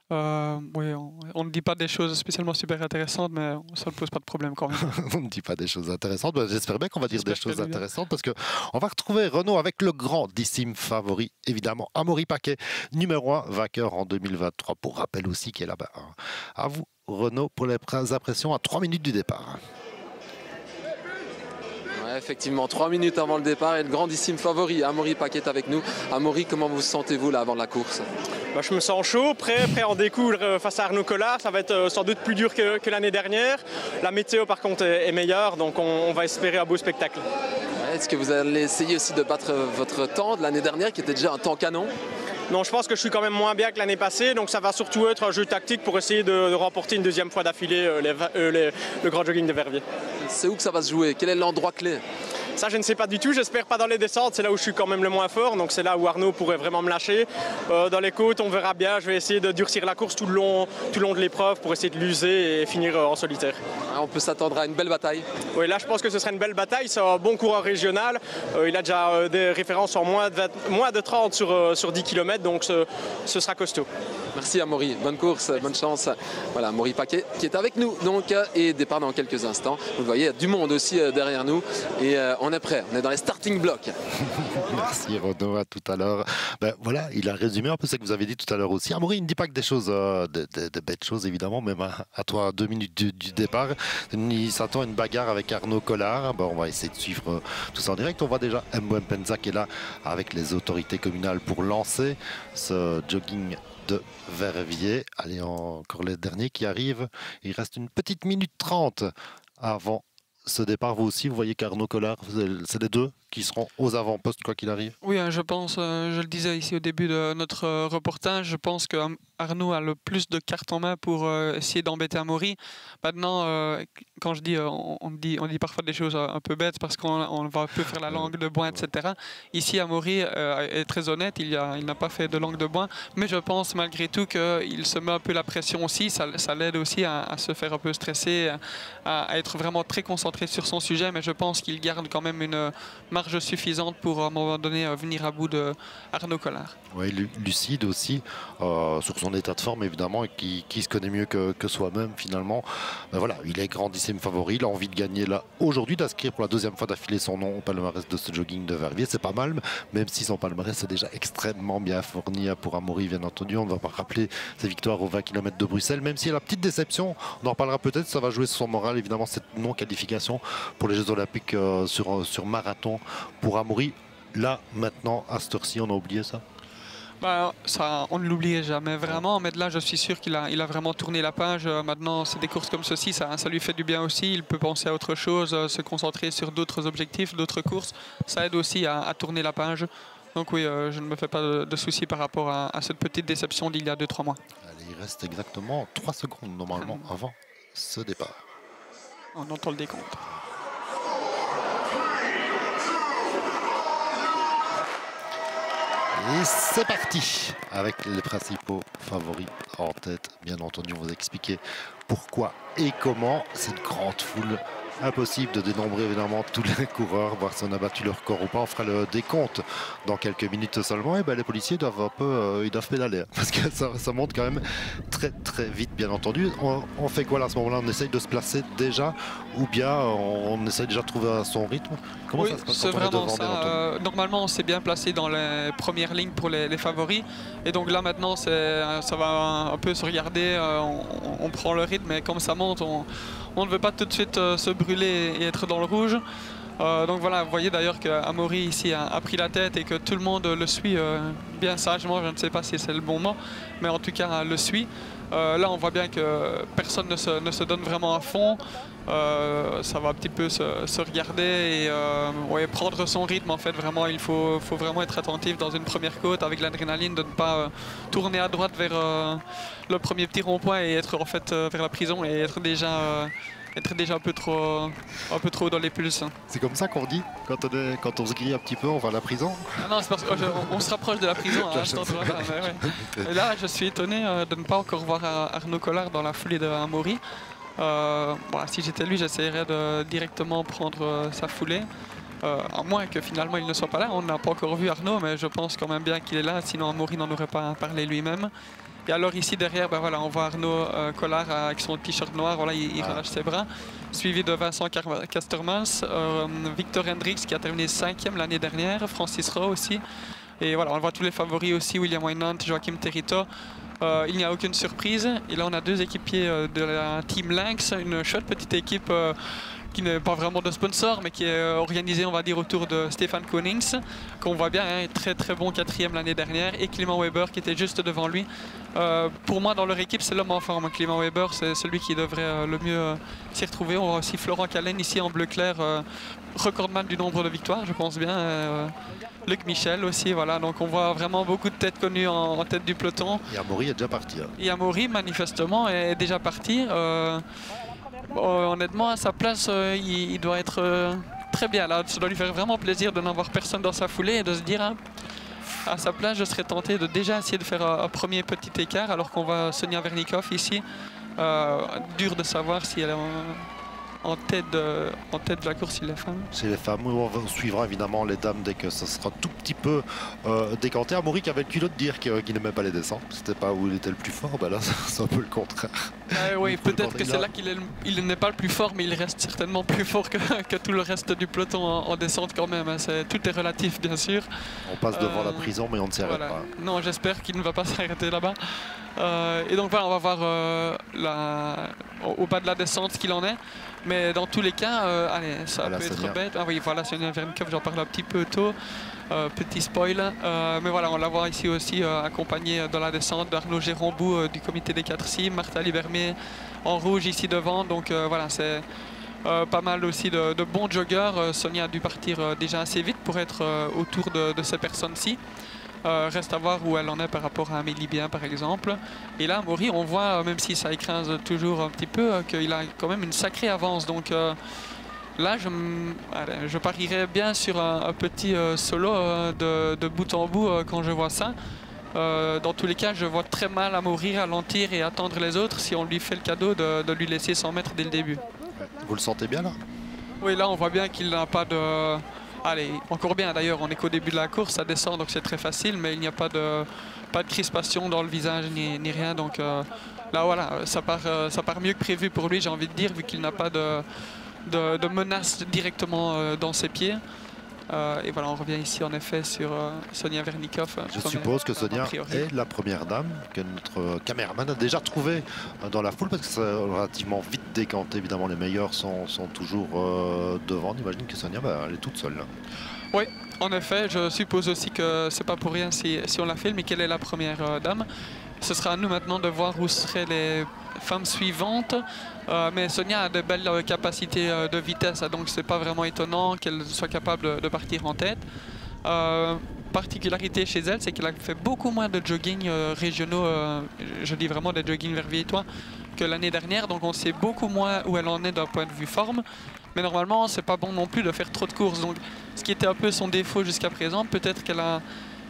Oui, on ne dit pas des choses spécialement super intéressantes, mais ça ne pose pas de problème quand même. On ne dit pas des choses intéressantes. J'espère bien qu'on va dire des choses intéressantes parce qu'on va retrouver Renaud avec le grandissime favori, évidemment, Amaury Paquet, numéro 1, vainqueur en 2023. Pour rappel aussi qui est là-bas. À vous, Renaud, pour les impressions à 3 minutes du départ. Effectivement, 3 minutes avant le départ et le grandissime favori, Amaury Paquet avec nous. Amaury, comment vous sentez-vous là avant la course? Je me sens chaud, prêt à en découdre face à Arnaud Collard. Ça va être sans doute plus dur que l'année dernière. La météo par contre est meilleure, donc on va espérer un beau spectacle. Est-ce que vous allez essayer aussi de battre votre temps de l'année dernière qui était déjà un temps canon? Non, je pense que je suis quand même moins bien que l'année passée, donc ça va surtout être un jeu tactique pour essayer de remporter une deuxième fois d'affilée le grand jogging de Verviers. C'est où que ça va se jouer? Quel est l'endroit clé? Ça, je ne sais pas du tout. J'espère pas dans les descentes. C'est là où je suis quand même le moins fort. Donc, c'est là où Arnaud pourrait vraiment me lâcher. Dans les côtes, on verra bien. Je vais essayer de durcir la course tout le long de l'épreuve pour essayer de l'user et finir en solitaire. On peut s'attendre à une belle bataille. Oui, là, je pense que ce serait une belle bataille. C'est un bon coureur régional. Il a déjà des références en moins de 30 sur 10 km. Donc, ce sera costaud. Merci Amaury. Bonne course, bonne chance. Voilà, Amaury Paquet qui est avec nous. Donc, et départ dans quelques instants. Vous voyez, il y a du monde aussi derrière nous. Et on est prêt, on est dans les starting blocks. Merci Renaud, à tout à l'heure. Voilà, il a résumé un peu ce que vous avez dit tout à l'heure aussi. Amaury, il ne dit pas que des choses, des bêtes choses évidemment, même à toi, 2 minutes du départ. Il s'attend à une bagarre avec Arnaud Collard. On va essayer de suivre tout ça en direct. On voit déjà Mbouem Penza qui est là avec les autorités communales pour lancer ce jogging de Verviers. Allez, encore les derniers qui arrivent. Il reste une petite minute 30 avant ce départ. Vous aussi, vous voyez qu'Arnaud Collard, c'est les deux qui seront aux avant-postes quoi qu'il arrive? Oui, je pense, je le disais ici au début de notre reportage, je pense que Arnaud a le plus de cartes en main pour essayer d'embêter Amaury. Maintenant, quand je dis, on dit parfois des choses un peu bêtes parce qu'on va un peu faire la langue de bois, etc. Ici, Amaury est très honnête, il n'a pas fait de langue de bois, mais je pense malgré tout qu'il se met un peu la pression aussi, ça l'aide aussi à se faire un peu stresser, à être vraiment très concentré sur son sujet, mais je pense qu'il garde quand même une marge marge suffisante pour à un moment donné venir à bout de Arnaud Collard. Oui, lucide aussi sur son état de forme évidemment, et qui se connaît mieux que soi-même finalement. Ben voilà, il est grandissime favori, il a envie de gagner là aujourd'hui, d'inscrire pour la deuxième fois d'affilée son nom au palmarès de ce jogging de Verviers. C'est pas mal, même si son palmarès est déjà extrêmement bien fourni pour Amaury, bien entendu. On ne va pas rappeler ses victoires aux 20 km de Bruxelles, même si elle a la petite déception, on en reparlera peut-être, ça va jouer sur son moral évidemment, cette non-qualification pour les Jeux Olympiques sur marathon pour Amaury. Là maintenant à cette heure-ci, on a oublié ça. Bah, ça, on ne l'oubliait jamais vraiment, mais là je suis sûr qu'il a vraiment tourné la page. Maintenant, c'est des courses comme ceci, ça lui fait du bien aussi. Il peut penser à autre chose, se concentrer sur d'autres objectifs, d'autres courses. Ça aide aussi à tourner la page. Donc oui, je ne me fais pas de soucis par rapport à cette petite déception d'il y a 2-3 mois. Allez, il reste exactement 3 secondes normalement avant ce départ. On entend le décompte. Et c'est parti avec les principaux favoris en tête. Bien entendu, on va vous expliquer pourquoi et comment. Cette grande foule, impossible de dénombrer évidemment tous les coureurs, voir si on a battu leur record ou pas. On fera le décompte dans quelques minutes seulement. Et ben, les policiers doivent un peu, ils doivent pédaler parce que ça monte quand même très vite, bien entendu. On fait quoi là à ce moment-là? On essaye de se placer déjà, ou bien on essaye déjà de trouver son rythme? Comment ça se passe? C'est vraiment ça. Normalement, on s'est bien placé dans les premières lignes pour les favoris. Et donc là maintenant, ça va un peu se regarder. On prend le rythme, mais comme ça monte, on ne veut pas tout de suite se brûler et être dans le rouge. Donc voilà, vous voyez d'ailleurs qu'Amaury ici a pris la tête et que tout le monde le suit bien sagement. Je ne sais pas si c'est le bon mot, mais en tout cas le suit. Là, on voit bien que personne ne se donne vraiment à fond. Ça va un petit peu se regarder et prendre son rythme. En fait, vraiment, il faut vraiment être attentif dans une première côte avec l'adrénaline, de ne pas tourner à droite vers le premier petit rond-point et être en fait vers la prison et être déjà un peu trop dans les pulses. C'est comme ça qu'on dit quand on se grille un petit peu, on va à la prison? Ah non, c'est parce qu'on se rapproche de la prison. Et là, je suis étonné de ne pas encore voir Arnaud Collard dans la foulée d'Amaury. Voilà, si j'étais lui, j'essaierais de directement prendre sa foulée. À moins que finalement il ne soit pas là. On n'a pas encore vu Arnaud, mais je pense quand même bien qu'il est là. Sinon, Amaury n'en aurait pas parlé lui-même. Et alors ici derrière, ben voilà, on voit Arnaud Collard avec son t-shirt noir, voilà, il relâche ses bras, suivi de Vincent Castermans, Victor Hendricks qui a terminé 5e l'année dernière, Francis Rowe aussi. Et voilà, on voit tous les favoris aussi, William Wynant, Joachim Territo. Il n'y a aucune surprise. Et là, on a deux équipiers de la Team Lynx, une chouette petite équipe qui n'est pas vraiment de sponsor, mais qui est organisée, on va dire, autour de Stéphane Konings, qu'on voit bien, hein, très bon 4e l'année dernière, et Clément Weber qui était juste devant lui. Pour moi, dans leur équipe, c'est l'homme en forme. Clément Weber, c'est celui qui devrait le mieux s'y retrouver. On voit aussi Florent Callen ici en bleu clair, recordman du nombre de victoires, je pense bien. Luc Michel aussi, voilà. Donc on voit vraiment beaucoup de têtes connues en tête du peloton. Et Amaury est déjà parti. Hein. Et Amaury, manifestement, est déjà parti. Honnêtement, à sa place, il doit être très bien là. Ça doit lui faire vraiment plaisir de n'avoir personne dans sa foulée et de se dire, hein, à sa place, je serais tenté de déjà essayer de faire un premier petit écart, alors qu'on voit Sonia Vernikov ici. Dur de savoir si elle est en tête de la course chez les femmes. Chez les femmes, on suivra évidemment les dames dès que ça sera tout petit peu décanté. Amaury qui avait le culot de dire qu'il n'aimait pas les descentes. C'était pas où il était le plus fort. Ben là, c'est un peu le contraire. Oui, peut-être que c'est là qu'il n'est pas le plus fort, mais il reste certainement plus fort que tout le reste du peloton en descente quand même. Tout est relatif, bien sûr. On passe devant la prison, mais on ne s'y arrête pas. Non, j'espère qu'il ne va pas s'arrêter là-bas. Et donc voilà, on va voir au bas de la descente ce qu'il en est. Mais dans tous les cas, allez, ça peut être bête. Ah oui, voilà, Sonia Vernikov, j'en parle un petit peu tôt. Petit spoil. Mais voilà, on la voit ici aussi accompagnée dans la descente d'Arnaud Gérombou du comité des 4 cimes, Martha Libermé en rouge ici devant. Donc voilà, c'est pas mal aussi de bons joggeurs. Sonia a dû partir déjà assez vite pour être autour de ces personnes-ci. Reste à voir où elle en est par rapport à Amélie Bien par exemple. Et là, Amaury, on voit, même si ça écrase toujours un petit peu, qu'il a quand même une sacrée avance. Donc là, je parierais bien sur un petit solo de bout en bout quand je vois ça. Dans tous les cas, je vois très mal Amaury ralentir et attendre les autres si on lui fait le cadeau de lui laisser 100 mètres dès le début. Vous le sentez bien là? Oui, là, on voit bien qu'il n'a pas Allez, encore bien d'ailleurs, on est qu'au début de la course, ça descend donc c'est très facile, mais il n'y a pas de crispation dans le visage ni rien. Donc là voilà, ça part mieux que prévu pour lui, j'ai envie de dire, vu qu'il n'a pas de menace directement dans ses pieds. Et voilà, on revient ici en effet sur Sonia Vernikov. Je suppose que Sonia est la première dame que notre caméraman a déjà trouvée dans la foule, parce que c'est relativement vite décanté. Évidemment, les meilleurs sont toujours devant. On imagine que Sonia, elle est toute seule. Oui, en effet, je suppose aussi que c'est pas pour rien si on la filme et qu'elle est la première dame. Ce sera à nous maintenant de voir où seraient les femmes suivantes. Mais Sonia a de belles capacités de vitesse, donc c'est pas vraiment étonnant qu'elle soit capable de partir en tête. Particularité chez elle, c'est qu'elle a fait beaucoup moins de jogging régionaux, je dis vraiment des jogging verviétois, que l'année dernière. Donc on sait beaucoup moins où elle en est d'un point de vue forme. Mais normalement, c'est pas bon non plus de faire trop de courses. Donc ce qui était un peu son défaut jusqu'à présent, peut-être qu'elle a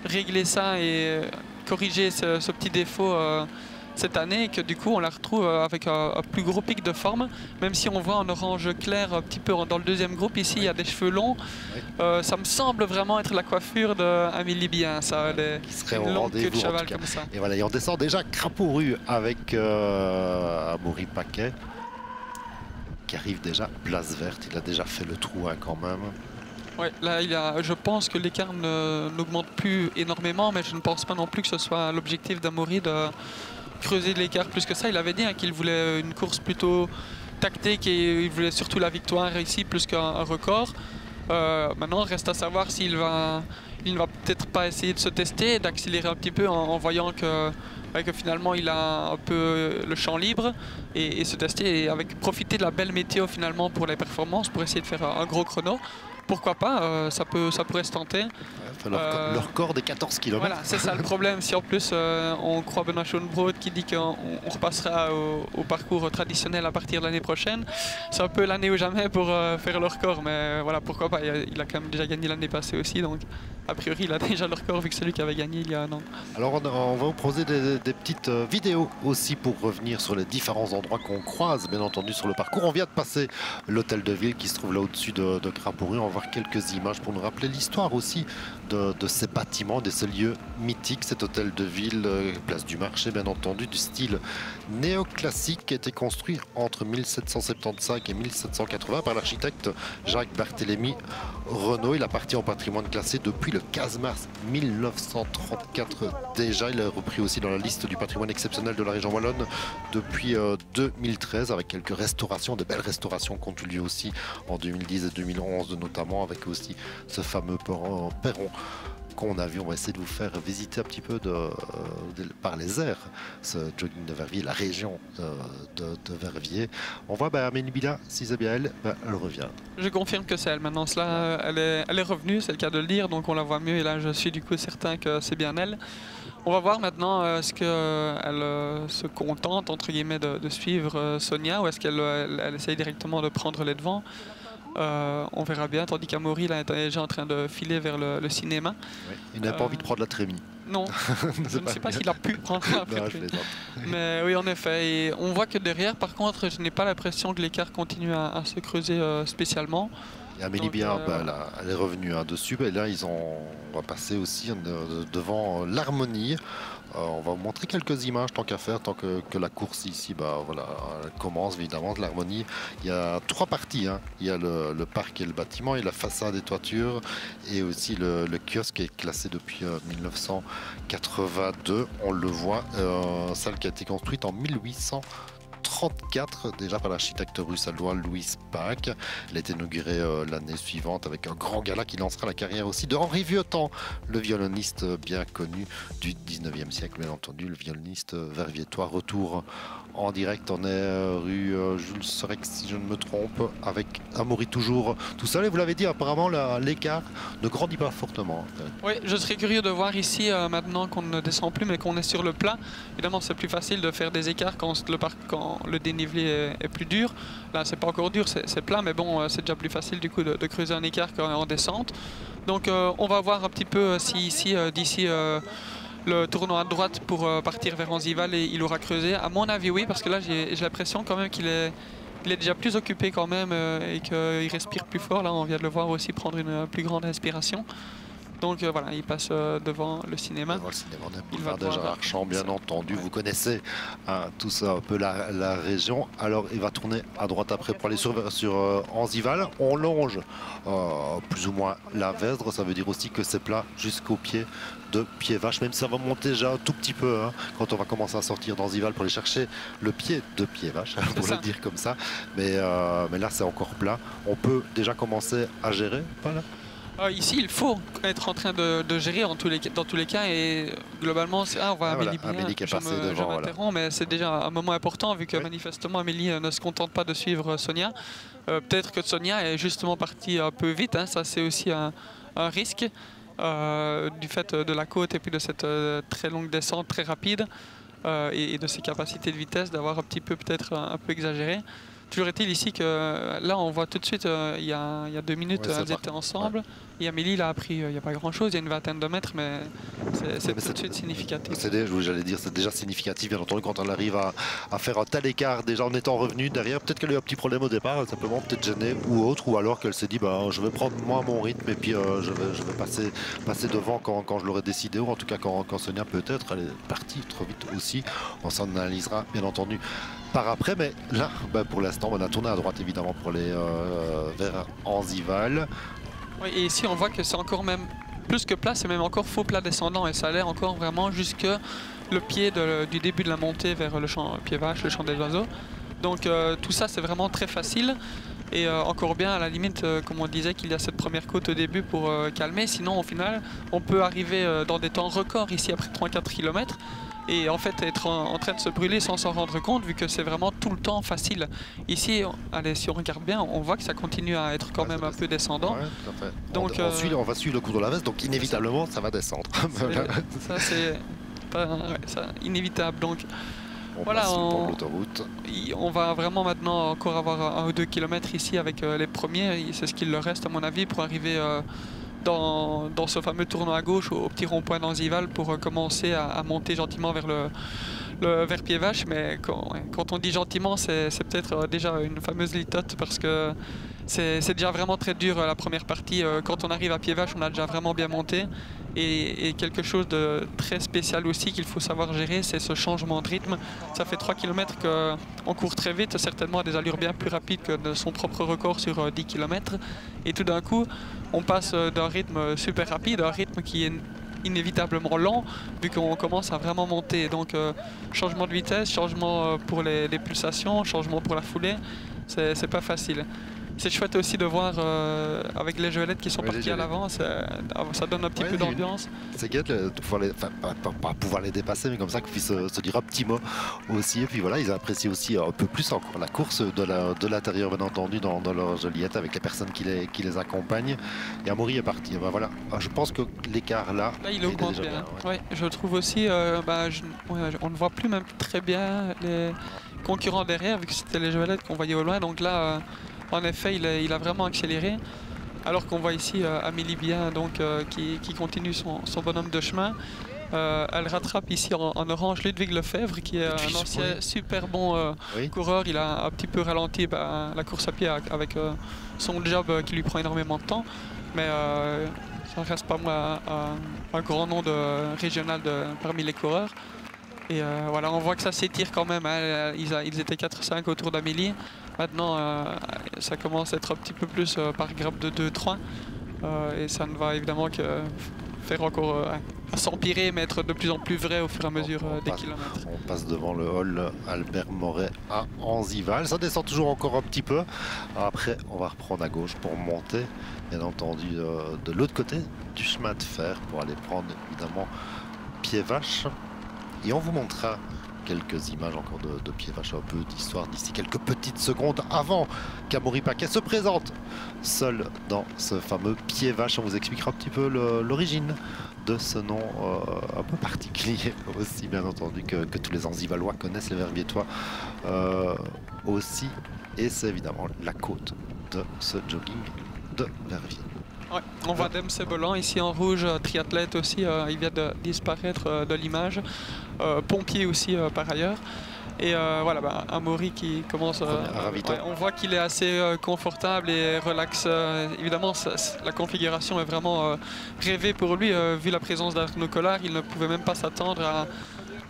réglé ça et corrigé ce petit défaut cette année, et que du coup on la retrouve avec un plus gros pic de forme, même si on voit en orange clair un petit peu dans le deuxième groupe. Ici il y a des cheveux longs, ça me semble vraiment être la coiffure d'Amélie Bien, ça, qui serait au rendez-vous comme ça. Et voilà, et on descend déjà Crapouru avec Amaury Paquet qui arrive déjà place verte. Il a déjà fait le trou quand même. Ouais, là, je pense que l'écart n'augmente plus énormément, mais je ne pense pas non plus que ce soit l'objectif d'Amaury de creuser l'écart plus que ça. Il avait dit qu'il voulait une course plutôt tactique et il voulait surtout la victoire ici plus qu'un record. Maintenant, il reste à savoir s'il ne va peut-être pas essayer de se tester, d'accélérer un petit peu en voyant que finalement il a un peu le champ libre et se tester et profiter de la belle météo finalement pour les performances, pour essayer de faire un gros chrono. Pourquoi pas, ça pourrait se tenter. Le record des 14 km. Voilà, c'est ça le problème. Si en plus on croit Benoît Schoenbrod qui dit qu'on repassera au parcours traditionnel à partir de l'année prochaine, c'est un peu l'année ou jamais pour faire le record. Mais voilà, pourquoi pas. Il a quand même déjà gagné l'année passée aussi, donc a priori il a déjà le record vu que c'est lui qui avait gagné il y a un an. Alors on va vous proposer des petites vidéos aussi pour revenir sur les différents endroits qu'on croise, bien entendu, sur le parcours. On vient de passer l'hôtel de ville qui se trouve là au-dessus de Crapouru. On va voir quelques images pour nous rappeler l'histoire aussi de ces bâtiments, de ces lieux mythiques. Cet hôtel de ville, place du marché bien entendu, du style néoclassique, qui a été construit entre 1775 et 1780 par l'architecte Jacques Barthélemy Renaud. Il appartient au patrimoine classé depuis le 15 mars 1934 déjà. Il est repris aussi dans la liste du patrimoine exceptionnel de la région wallonne depuis 2013, avec quelques restaurations, de belles restaurations qui ont eu lieu aussi en 2010 et 2011 notamment, avec aussi ce fameux perron qu'on a vu. On va essayer de vous faire visiter un petit peu par les airs ce jogging de Verviers, la région de Verviers. On voit Amélie Bien, si c'est bien elle, elle revient. Je confirme que c'est elle. Maintenant, cela, elle est revenue, c'est le cas de le dire, donc on la voit mieux et là je suis du coup certain que c'est bien elle. On va voir maintenant est-ce qu'elle se contente entre guillemets de suivre Sonia, ou est-ce qu'elle essaye directement de prendre les devants. On verra bien, tandis qu'Amaury est déjà en train de filer vers le cinéma. Oui, il n'a pas envie de prendre la trémie. Non, je ne sais pas s'il a pu prendre la trémie. Mais oui, en effet. Et on voit que derrière, par contre, je n'ai pas l'impression que l'écart continue à se creuser spécialement. Et Amélie Bien, elle est revenue dessus. Et là, on va passer aussi devant l'Harmonie. On va vous montrer quelques images tant qu'à faire, tant que la course ici voilà, elle commence évidemment de l'Harmonie. Il y a 3 parties, hein. Il y a le parc et le bâtiment, et la façade et toiture, et aussi le kiosque qui est classé depuis 1982. On le voit, salle qui a été construite en 1834 déjà par l'architecte bruxellois Louis Pack. Elle a été inaugurée l'année suivante avec un grand gala qui lancera la carrière aussi de Henri Vieuxtemps, le violoniste bien connu du 19e siècle, bien entendu, le violoniste verviétois. Retour en direct, on est rue Jules Sorec si je ne me trompe, avec Amaury toujours tout seul. Et vous l'avez dit, apparemment l'écart ne grandit pas fortement. Oui, je serais curieux de voir ici maintenant qu'on ne descend plus mais qu'on est sur le plat. Évidemment, c'est plus facile de faire des écarts quand le dénivelé est plus dur. Là, c'est pas encore dur, c'est plat, mais bon, c'est déjà plus facile du coup de creuser un écart qu'en descente. Donc, on va voir un petit peu si ici, d'ici le tournant à droite pour partir vers Anzival, et il aura creusé. À mon avis, oui, parce que là, j'ai l'impression quand même qu'il est il est déjà plus occupé quand même et qu'il respire plus fort. Là, on vient de le voir aussi prendre une plus grande respiration. Donc voilà, il passe devant le cinéma. Devant le cinéma, on a le boulevard de Gérardchamps, bien entendu. Vous connaissez tout ça, un peu la région. Alors, il va tourner à droite après pour aller sur Anzival. On longe plus ou moins la Vesdre. Ça veut dire aussi que c'est plat jusqu'au pied de Pied-Vache, même si ça va monter déjà un tout petit peu quand on va commencer à sortir d'Anzival pour aller chercher le pied de Pied-Vache, pour le dire comme ça. Mais là, c'est encore plat. On peut déjà commencer à gérer, voilà. Ici, il faut être en train de gérer dans tous les cas et globalement, on voit Amélie bien. Amélie qui est passée devant. Je m'interromps, mais c'est déjà un moment important vu que manifestement Amélie ne se contente pas de suivre Sonia. Peut-être que Sonia est justement partie un peu vite, ça c'est aussi un risque du fait de la côte et puis de cette très longue descente très rapide et de ses capacités de vitesse d'avoir un petit peu peut-être un peu exagéré. Toujours est-il ici que là on voit tout de suite il y a 2 minutes elles étaient ensemble et Amélie l'a appris il n'y a pas grand chose, il y a une vingtaine de mètres mais c'est tout de suite significatif. J'allais dire c'est déjà significatif bien entendu quand on arrive à faire un tel écart déjà en étant revenu derrière. Peut-être qu'elle a eu un petit problème au départ, simplement peut-être gênée ou autre, ou alors qu'elle s'est dit je vais prendre moi mon rythme et puis je vais passer devant quand je l'aurais décidé, ou en tout cas quand Sonia peut-être elle est partie trop vite aussi. On s'en analysera bien entendu par après, mais là pour l'instant on a tourné à droite évidemment pour aller vers Anzival. Oui, et ici on voit que c'est encore même plus que plat, c'est même encore faux plat descendant et ça a l'air encore vraiment jusque le pied du début de la montée vers le champ Pied-Vache, le champ des oiseaux. Donc tout ça c'est vraiment très facile et encore bien à la limite comme on disait qu'il y a cette première côte au début pour calmer, sinon au final on peut arriver dans des temps records ici après 3-4 km. Et en fait être en train de se brûler sans s'en rendre compte vu que c'est vraiment tout le temps facile. Ici, allez, si on regarde bien, on voit que ça continue à être quand même un peu descendant. Ouais, tout à fait. Donc, on va suivre le cours de la Vesdre, donc inévitablement ça va descendre. Ça c'est inévitable. Donc voilà, on l'autoroute. On va vraiment maintenant encore avoir 1 ou 2 km ici avec les premiers. C'est ce qu'il leur reste à mon avis pour arriver dans ce fameux tournant à gauche au petit rond-point d'Anzival pour commencer à monter gentiment vers Pied-Vache. Mais quand on dit gentiment, c'est peut-être déjà une fameuse litote parce que c'est déjà vraiment très dur la première partie. Quand on arrive à Pied-Vache, on a déjà vraiment bien monté. Et quelque chose de très spécial aussi qu'il faut savoir gérer, c'est ce changement de rythme. Ça fait 3 km qu'on court très vite, certainement à des allures bien plus rapides que de son propre record sur 10 km. Et tout d'un coup, on passe d'un rythme super rapide à un rythme qui est inévitablement lent, vu qu'on commence à vraiment monter. Donc changement de vitesse, changement pour les pulsations, changement pour la foulée, c'est pas facile. C'est chouette aussi de voir avec les jeulettes qui sont partis à l'avant, ça donne un petit peu d'ambiance. C'est gai de pas pouvoir les dépasser, mais comme ça qu'ils puissent se dire un petit mot aussi. Et puis voilà, ils apprécient aussi un peu plus encore la course de l'intérieur, bien entendu, dans leur joliette avec les personnes qui les accompagnent. Et Amaury est parti. Voilà. Je pense que l'écart là il augmente bien. Ouais, je trouve aussi, on ne voit plus même très bien les concurrents derrière, vu que c'était les jeulettes qu'on voyait au loin. Donc là, en effet, il a vraiment accéléré. Alors qu'on voit ici Amélie Bien donc, qui continue son bonhomme de chemin. Elle rattrape ici en orange Ludwig Lefebvre qui est un ancien super bon coureur. Il a un petit peu ralenti la course à pied avec son job qui lui prend énormément de temps. Mais ça ne reste pas moi un grand nom régional parmi les coureurs. Et voilà, on voit que ça s'étire quand même. Ils étaient 4-5 autour d'Amélie. Maintenant, ça commence à être un petit peu plus par grappe de 2-3. Et ça ne va évidemment que faire encore à s'empirer, mais être de plus en plus vrai au fur et à mesure des kilomètres. On passe devant le hall Albert Moret à Anzival. Ça descend toujours encore un petit peu. Après, on va reprendre à gauche pour monter, bien entendu, de l'autre côté du chemin de fer pour aller prendre évidemment Pied-Vache. Et on vous montrera quelques images encore de Pied-Vache, un peu d'histoire d'ici quelques petites secondes avant qu'Amaury Paquet se présente seul dans ce fameux Pied-Vache. On vous expliquera un petit peu l'origine de ce nom un peu particulier aussi, bien entendu, que tous les Anzivalois connaissent, les Verviétois aussi. Et c'est évidemment la côte de ce jogging de Verviers. Ouais, on voit Dempsey Bolland ici en rouge, triathlète aussi, il vient de disparaître de l'image, pompier aussi par ailleurs. Et voilà, Amaury qui commence. On voit qu'il est assez confortable et relax. Évidemment, la configuration est vraiment rêvée pour lui. Vu la présence d'Arnaud Collard, il ne pouvait même pas s'attendre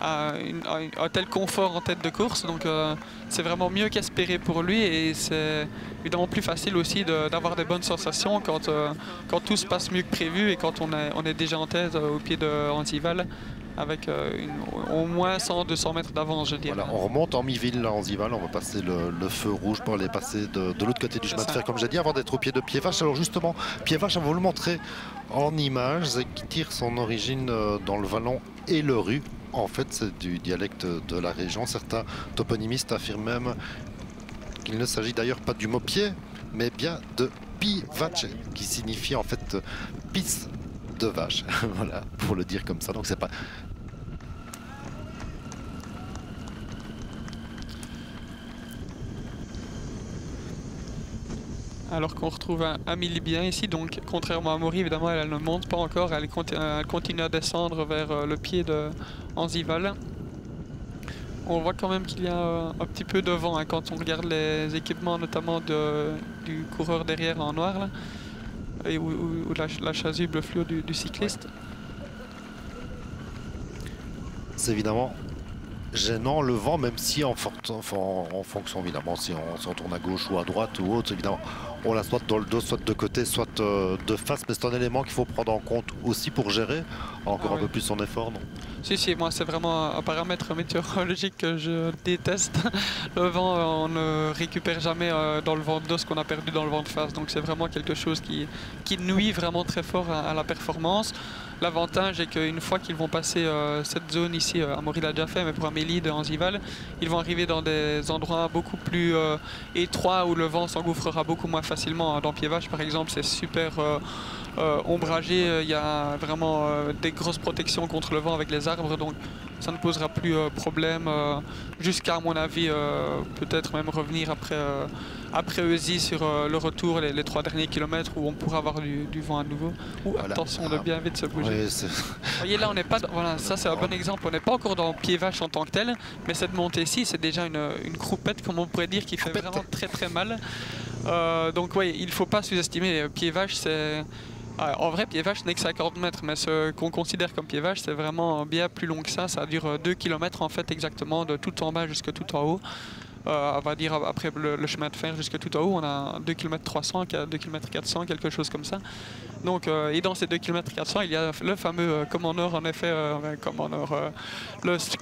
à un tel confort en tête de course. Donc c'est vraiment mieux qu'espéré pour lui. Et c'est évidemment plus facile aussi d'avoir des bonnes sensations quand tout se passe mieux que prévu et quand on est déjà en tête au pied de Anzival, avec au moins 100-200 mètres d'avance, je dirais. Voilà, on remonte en mi-ville là, en Anzival, on va passer le feu rouge pour aller passer de l'autre côté du chemin de fer, comme j'ai dit, avant d'être au pied de Pied-Vache. Alors justement, Pied-Vache, on va vous le montrer en images, qui tire son origine dans le Vallon et le Rue. En fait, c'est du dialecte de la région. Certains toponymistes affirment même qu'il ne s'agit d'ailleurs pas du mot pied, mais bien de Pivache, qui signifie en fait pisse de vache. Voilà, pour le dire comme ça. Donc c'est pas... Alors qu'on retrouve Amélie Bien ici, donc contrairement à Amaury, évidemment, elle ne monte pas encore, elle continue à descendre vers le pied de Anzival. On voit quand même qu'il y a un petit peu de vent hein, quand on regarde les équipements, notamment du coureur derrière en noir, là, et ou la chasuble fluo du cycliste. C'est évidemment gênant le vent, même si en fonction évidemment, si on tourne à gauche ou à droite ou autre, évidemment, on la soit dans le dos, soit de côté, soit de face, mais c'est un élément qu'il faut prendre en compte aussi pour gérer encore un peu plus son effort, non? Si, moi c'est vraiment un paramètre météorologique que je déteste. Le vent, on ne récupère jamais dans le vent de dos ce qu'on a perdu dans le vent de face, donc c'est vraiment quelque chose qui nuit vraiment très fort à la performance. L'avantage est qu'une fois qu'ils vont passer cette zone ici, Amaury l'a déjà fait, mais pour Amélie de Anzival, ils vont arriver dans des endroits beaucoup plus étroits où le vent s'engouffrera beaucoup moins facilement. Dans Pied-Vache par exemple, c'est super ombragé, il y a vraiment des grosses protections contre le vent avec les arbres, donc ça ne posera plus problème jusqu'à, à mon avis, peut-être même revenir après Eusie sur le retour, les 3 derniers kilomètres où on pourra avoir du vent à nouveau. Voilà. Attention de bien vite se bouger. Vous voyez là, on n'est pas, voilà, ça c'est un bon exemple, on n'est pas encore dans Pied-Vache en tant que tel, mais cette montée-ci, c'est déjà une croupette, comme on pourrait dire, qui fait vraiment très très mal. Donc oui, il ne faut pas sous-estimer. Pied-Vache, c'est... En vrai, Pied-Vache n'est que 50 mètres, mais ce qu'on considère comme Pied-Vache, c'est vraiment bien plus long que ça. Ça dure 2 km en fait exactement, de tout en bas jusqu'à tout en haut. On va dire après le chemin de fer jusqu'à tout en haut, on a 2 km 300, 2 km 400, quelque chose comme ça. Donc, et dans ces 2 km 400, il y a le fameux comme en or, en effet,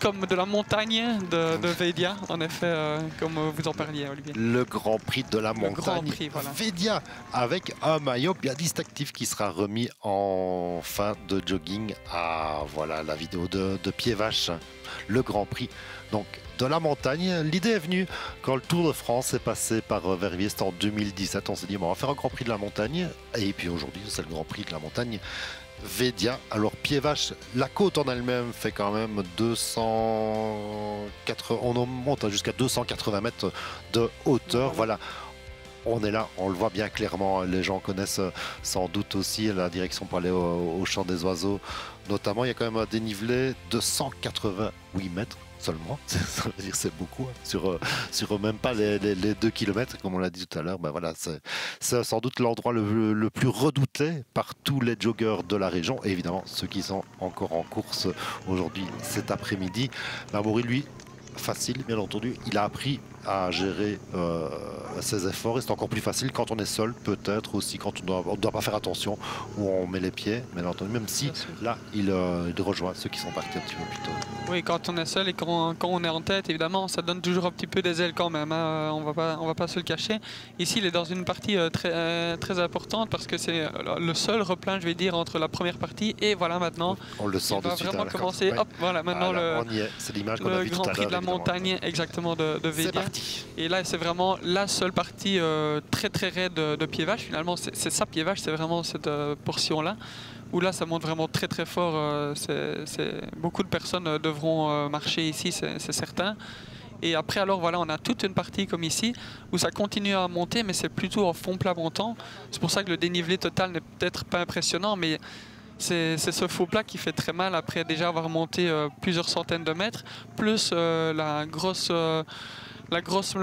comme de la montagne de Vedia, en effet, comme vous en parliez, Olivier. Le Grand Prix de la montagne, voilà. Vedia, avec un maillot bien distinctif qui sera remis en fin de jogging à voilà, la vidéo de Pied-Vache, le Grand Prix. Donc, de la montagne. L'idée est venue quand le Tour de France est passé par Verviers, c'était en 2017. On s'est dit, bon, on va faire un Grand Prix de la montagne. Et puis aujourd'hui, c'est le Grand Prix de la montagne Vedia. Alors, Pied-Vache, la côte en elle-même fait quand même 280, on monte jusqu'à 280 mètres de hauteur. Voilà. On est là, on le voit bien clairement. Les gens connaissent sans doute aussi la direction pour aller au Chant des Oiseaux. Notamment, il y a quand même un dénivelé de 188 mètres. Seulement, ça veut dire c'est beaucoup hein. sur même pas les 2 km comme on l'a dit tout à l'heure. Ben voilà, c'est sans doute l'endroit le plus redouté par tous les joggeurs de la région et évidemment ceux qui sont encore en course aujourd'hui cet après-midi. Amaury, lui, facile bien entendu, il a appris à gérer ses efforts et c'est encore plus facile quand on est seul, peut-être aussi quand on ne doit pas faire attention où on met les pieds, bien entendu, même si là il rejoint ceux qui sont partis un petit peu plus tôt. Oui, quand on est seul et quand on est en tête, évidemment, ça donne toujours un petit peu des ailes quand même, hein. On va pas se le cacher. Ici, il est dans une partie très importante parce que c'est le seul replan, je vais dire, entre la première partie et voilà maintenant. On le sent de suite. On va vraiment commencer. Ouais. Hop, voilà, maintenant on y est. C'est l'image qu'on a vue tout à l'heure. Le Grand Prix de la montagne, exactement, de Vedia. Et là, c'est vraiment la seule partie très très raide de Pied-Vache. Finalement, c'est ça, Pied-Vache, c'est vraiment cette portion-là. Où là, ça monte vraiment très très fort. Beaucoup de personnes devront marcher ici, c'est certain. Et après, alors voilà, on a toute une partie comme ici, où ça continue à monter, mais c'est plutôt en fond plat montant. C'est pour ça que le dénivelé total n'est peut-être pas impressionnant, mais c'est ce faux plat qui fait très mal après déjà avoir monté plusieurs centaines de mètres, plus le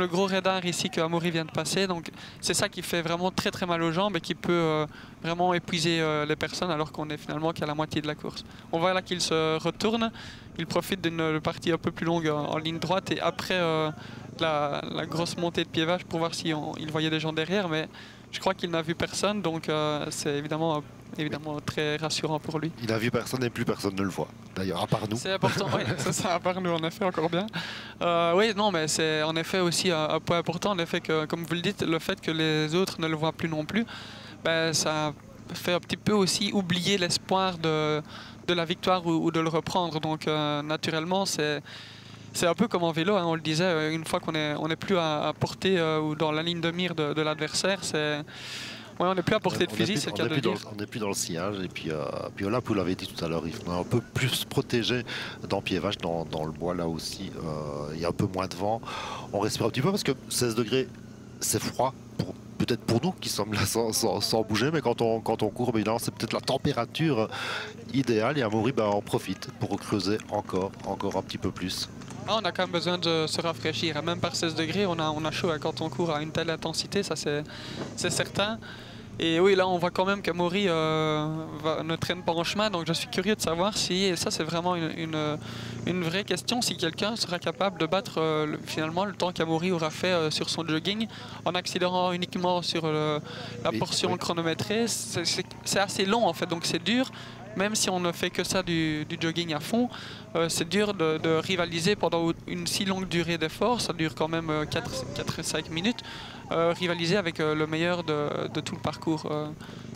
gros radar ici que Amaury vient de passer. Donc c'est ça qui fait vraiment très très mal aux jambes et qui peut vraiment épuiser les personnes alors qu'on est finalement qu'à la moitié de la course. On voit là qu'il se retourne, il profite d'une partie un peu plus longue en ligne droite et après la grosse montée de pied vache pour voir si il voyait des gens derrière, mais je crois qu'il n'a vu personne, donc c'est évidemment très rassurant pour lui. Il n'a vu personne et plus personne ne le voit, d'ailleurs, à part nous. C'est important, oui, c'est ça, à part nous, en effet, encore bien. Oui, non, mais c'est en effet aussi un point important, en effet, que, comme vous le dites, le fait que les autres ne le voient plus non plus, ben, ça fait un petit peu aussi oublier l'espoir de la victoire ou de le reprendre. Donc, naturellement, c'est un peu comme en vélo, hein, on le disait, une fois qu'on n'est plus à portée ou dans la ligne de mire de l'adversaire, on n'est plus à portée de fusil, c'est le cas de le dire. On n'est plus dans le sillage. Et puis là, vous l'avez dit tout à l'heure, il faut un peu plus protéger dans pied vache, dans le bois là aussi. Il y a un peu moins de vent. On respire un petit peu parce que 16 degrés, c'est froid. Peut-être pour nous qui sommes là sans bouger, mais quand on court, c'est peut-être la température idéale. Et Amaury, on profite pour creuser encore un petit peu plus. On a quand même besoin de se rafraîchir. Même par 16 degrés, on a chaud quand on court à une telle intensité, ça c'est certain. Et oui, là on voit quand même qu'Amaury ne traîne pas en chemin, donc je suis curieux de savoir si, et ça c'est vraiment une vraie question, si quelqu'un sera capable de battre finalement le temps qu'Amaury aura fait sur son jogging en accélérant uniquement sur la portion chronométrée. C'est assez long en fait, donc c'est dur. Même si on ne fait que ça du jogging à fond, c'est dur de rivaliser pendant une si longue durée d'effort. Ça dure quand même 4-5 minutes. Rivaliser avec le meilleur de tout le parcours.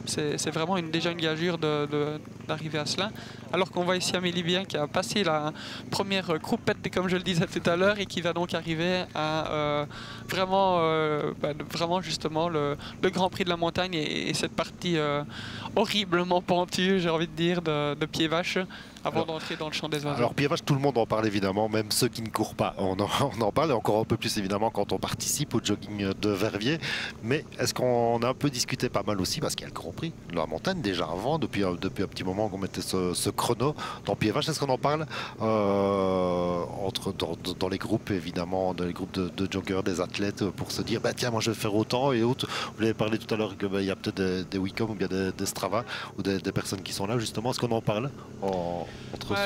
C'est vraiment déjà une gageure d'arriver à cela. Alors qu'on voit ici Amélie Bien qui a passé la première croupette, comme je le disais tout à l'heure, et qui va donc arriver à vraiment justement le Grand Prix de la montagne et cette partie horriblement pentue, j'ai envie de dire, de pied vache, avant d'entrer dans le champ des oiseaux. Alors pied vache, tout le monde en parle évidemment, même ceux qui ne courent pas. On en parle et encore un peu plus évidemment quand on participe au jogging de Verviers. Mais est-ce qu'on a un peu discuté pas mal aussi, parce qu'il y a le Grand Prix de la montagne déjà avant, depuis un petit moment qu'on mettait ce chrono dans pied vache. Est-ce qu'on en parle dans les groupes évidemment, dans les groupes de joggeurs, des athlètes, pour se dire tiens, moi je vais faire autant et autres. Vous avez parlé tout à l'heure qu'il y a peut-être des Wicom ou bien des Strava ou des personnes qui sont là justement. Est-ce qu'on en parle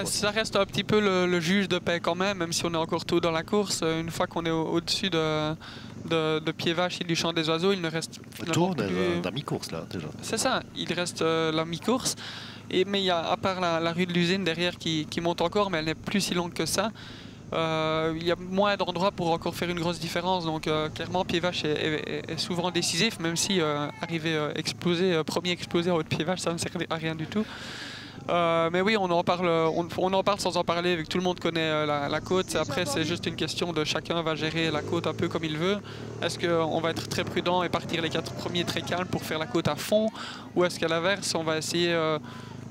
ça reste un petit peu le juge de paix quand même si on est encore tôt dans la course. Une fois qu'on est au-dessus de pied vache et du champ des oiseaux, il ne reste finalement plus... la mi-course là déjà. C'est ça, il reste la mi-course. Mais il y a à part la rue de l'usine derrière qui monte encore, mais elle n'est plus si longue que ça. Il y a moins d'endroits pour encore faire une grosse différence, donc clairement pied vache est souvent décisif, même si arriver premier explosé en haut de pied vache, ça ne sert à rien du tout. Mais oui, on en parle sans en parler, vu que tout le monde connaît la côte. Après, c'est juste une question de chacun va gérer la côte un peu comme il veut. Est-ce qu'on va être très prudent et partir les 4 premiers très calmes pour faire la côte à fond, ou est-ce qu'à l'inverse, on va essayer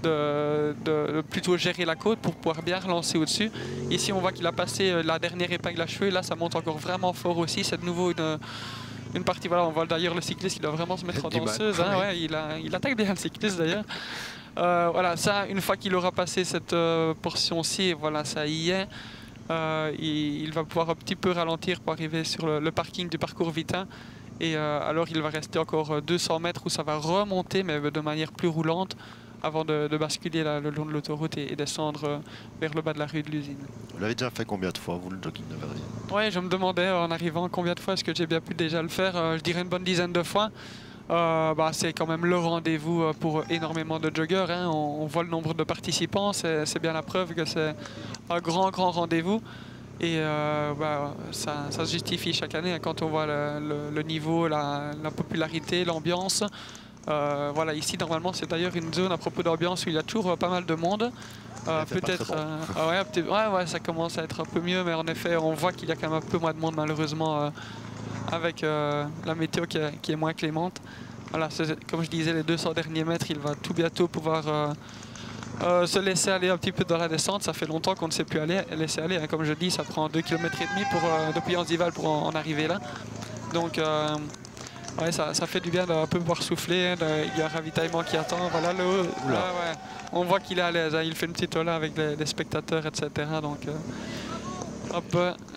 de plutôt gérer la côte pour pouvoir bien relancer au-dessus. Ici, on voit qu'il a passé la dernière épingle à cheveux. Là, ça monte encore vraiment fort aussi. C'est de nouveau une partie. Voilà, on voit d'ailleurs le cycliste, il doit vraiment se mettre en danseuse. Hein, ouais, il attaque bien le cycliste d'ailleurs. Voilà, ça, une fois qu'il aura passé cette portion-ci, voilà, ça y est. Il va pouvoir un petit peu ralentir pour arriver sur le parking du parcours Vitin. Et alors, il va rester encore 200 mètres où ça va remonter, mais de manière plus roulante, avant de basculer là, le long de l'autoroute et descendre vers le bas de la rue de l'usine. Vous l'avez déjà fait combien de fois, vous, le jogging de Verviers? Oui, je me demandais en arrivant combien de fois est-ce que j'ai bien pu déjà le faire. Je dirais une bonne dizaine de fois. C'est quand même le rendez-vous pour énormément de joggeurs. Hein. On voit le nombre de participants, c'est bien la preuve que c'est un grand rendez-vous. Et ça se justifie chaque année hein, quand on voit le niveau, la popularité, l'ambiance. Voilà, ici normalement c'est d'ailleurs une zone à propos d'ambiance où il y a toujours pas mal de monde. Peut-être ça commence à être un peu mieux, mais en effet on voit qu'il y a quand même un peu moins de monde malheureusement avec la météo qui est moins clémente. Voilà, comme je disais, les 200 derniers mètres, il va tout bientôt pouvoir se laisser aller un petit peu dans la descente. Ça fait longtemps qu'on ne sait plus laisser aller. Hein. Comme je dis, ça prend 2,5 km depuis Anzival pour en arriver là. Donc Ouais, ça fait du bien d'un peu pouvoir souffler. Il y a un ravitaillement qui attend. Voilà, là, ouais. On voit qu'il est à l'aise. Hein. Il fait une petite ola avec les spectateurs, etc. Donc, hop,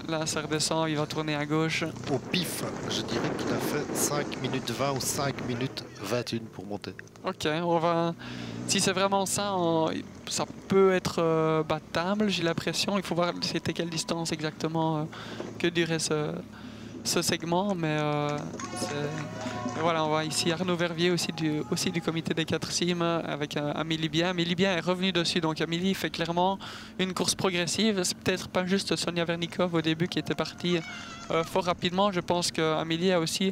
là, ça redescend. Il va tourner à gauche. Au pif, je dirais qu'il a fait 5 minutes 20 ou 5 minutes 21 pour monter. Ok, on va... Si c'est vraiment ça, ça peut être battable, j'ai l'impression. Il faut voir c'était quelle distance exactement que durait ce segment. Mais voilà, on voit ici Arnaud Verviers aussi du comité des 4 cimes avec Amélie Bien. Amélie Bien est revenue dessus, donc Amélie fait clairement une course progressive. C'est peut-être pas juste Sonia Vernikov au début qui était partie fort rapidement. Je pense qu'Amélie a aussi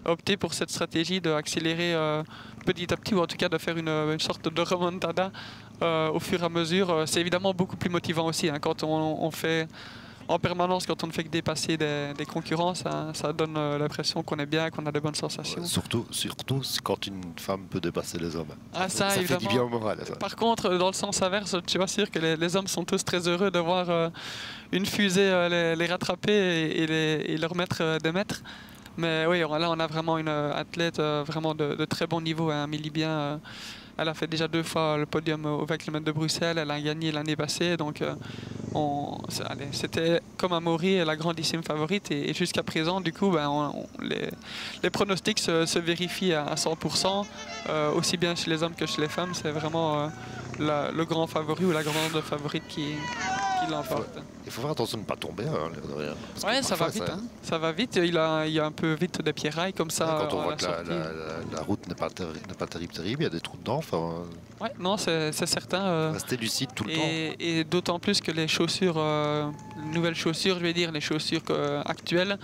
opté pour cette stratégie d'accélérer petit à petit, ou en tout cas de faire une sorte de remontada au fur et à mesure. C'est évidemment beaucoup plus motivant aussi hein, quand on fait en permanence, quand on ne fait que dépasser des concurrents, ça donne l'impression qu'on est bien, qu'on a de bonnes sensations. Ouais, surtout quand une femme peut dépasser les hommes. Ah, ça fait évidemment. du bien au moral. Ça. Par contre, dans le sens inverse, je suis pas sûr que les hommes sont tous très heureux de voir une fusée les rattraper et leur mettre des mètres. Mais oui, là, on a vraiment une athlète vraiment de très bon niveau. Hein. Amélie Bien, elle a fait déjà 2 fois le podium au 20 km de Bruxelles. Elle a gagné l'année passée. Donc, c'était comme Amaury, la grandissime favorite. Et jusqu'à présent, du coup, les pronostics se vérifient à 100%. Aussi bien chez les hommes que chez les femmes. C'est vraiment le grand favori ou la grande favorite qui l'emporte. Il faut faire attention de ne pas tomber, hein, l'air de rien. Ouais, ça va vite. Hein. Ça va vite. Il y a un peu vite des pierrailles comme ça. Ouais, quand on voit que la route n'est pas terrible, il y a des trous dedans. Ouais, non, c'est certain. Rester lucide tout le temps. Et d'autant plus que les chaussures, les nouvelles chaussures, je vais dire, les chaussures actuelles,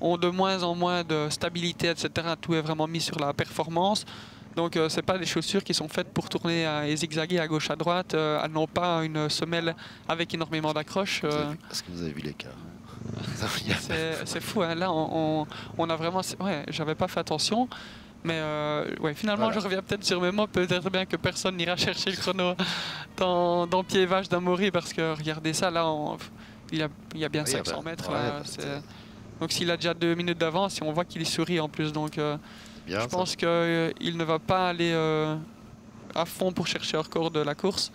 ont de moins en moins de stabilité, etc. Tout est vraiment mis sur la performance. Donc, c'est pas des chaussures qui sont faites pour tourner et zigzaguer à gauche, à droite. Elles n'ont pas une semelle avec énormément d'accroches. Est-ce que vous avez vu l'écart? C'est fou, hein. Là, on a vraiment... Ouais, j'avais pas fait attention. Mais ouais, finalement, voilà. Je reviens peut-être sur mes mots. Peut-être bien que personne n'ira chercher le chrono dans Pied Vache d'Amaury. Parce que, regardez ça, là, il y a bien 500 mètres. Là, donc, s'il a déjà 2 minutes d'avance, on voit qu'il sourit en plus. Donc... je pense qu'il ne va pas aller à fond pour chercher un record de la course.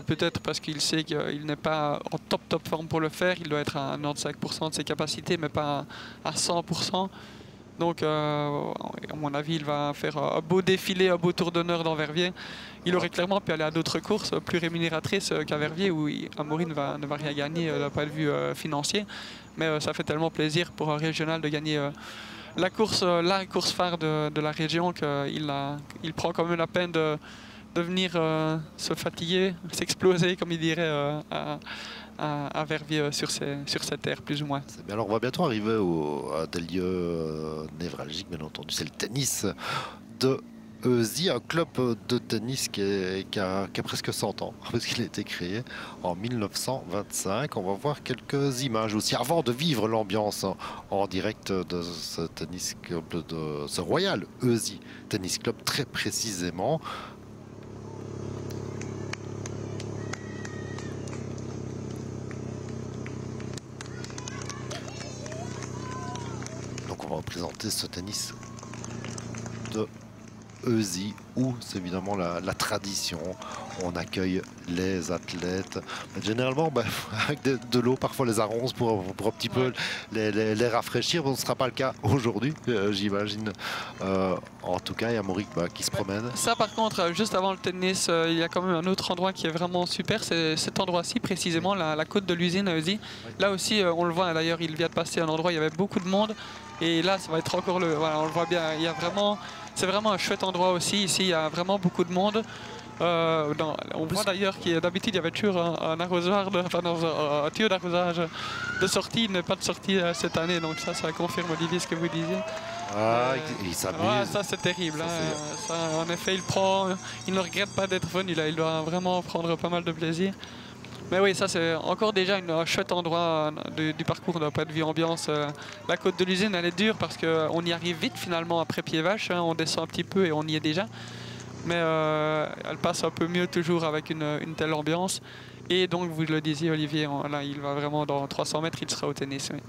Peut-être parce qu'il sait qu'il n'est pas en top forme pour le faire. Il doit être à 95% de ses capacités, mais pas à 100%. Donc, à mon avis, il va faire un beau défilé, un beau tour d'honneur dans Verviers. Il aurait clairement pu aller à d'autres courses plus rémunératrices qu'à Verviers, où Amaury ne va rien gagner d'un point de vue financier. Mais ça fait tellement plaisir pour un régional de gagner... la course phare de la région, qu'il prend quand même la peine de venir se fatiguer, s'exploser, comme il dirait, à Verviers sur cette terre, plus ou moins. Bien, alors on va bientôt arriver à des lieux névralgiques, bien entendu. C'est le tennis de Eusie, un club de tennis qui a presque 100 ans, parce qu'il a été créé en 1925. On va voir quelques images aussi, avant de vivre l'ambiance en direct de ce tennis club, de ce Royal Eusie Tennis Club, très précisément. Donc on va représenter ce tennis de Eusie, où c'est évidemment la tradition. On accueille les athlètes. Mais généralement, avec de l'eau, parfois les arronces pour un petit peu les rafraîchir. Bon, ce ne sera pas le cas aujourd'hui, j'imagine. En tout cas, il y a Amaury qui se promène. Ça, par contre, juste avant le tennis, il y a quand même un autre endroit qui est vraiment super. C'est cet endroit-ci, précisément, la côte de l'usine à Eusie. Là aussi, on le voit, d'ailleurs, il vient de passer un endroit où il y avait beaucoup de monde. Et là, ça va être encore voilà, on le voit bien. Il y a vraiment... C'est vraiment un chouette endroit aussi. Ici, il y a vraiment beaucoup de monde. On voit d'ailleurs qu'il d'habitude, il y avait toujours un arrosoir, un tuyau d'arrosage de sortie. Il n'est pas de sortie cette année. Donc ça confirme, Olivier, ce que vous disiez. Il s'amuse. Ça, c'est terrible. Ça, en effet, il ne regrette pas d'être venu là. Il doit vraiment prendre pas mal de plaisir. Mais oui, ça c'est encore déjà un chouette endroit du parcours d'un point de vue ambiance. La côte de l'usine, elle est dure parce qu'on y arrive vite finalement après Pied Vache. On descend un petit peu et on y est déjà. Mais elle passe un peu mieux toujours avec une telle ambiance. Et donc, vous le disiez, Olivier, là, il va vraiment dans 300 mètres, il sera au tennis. Oui.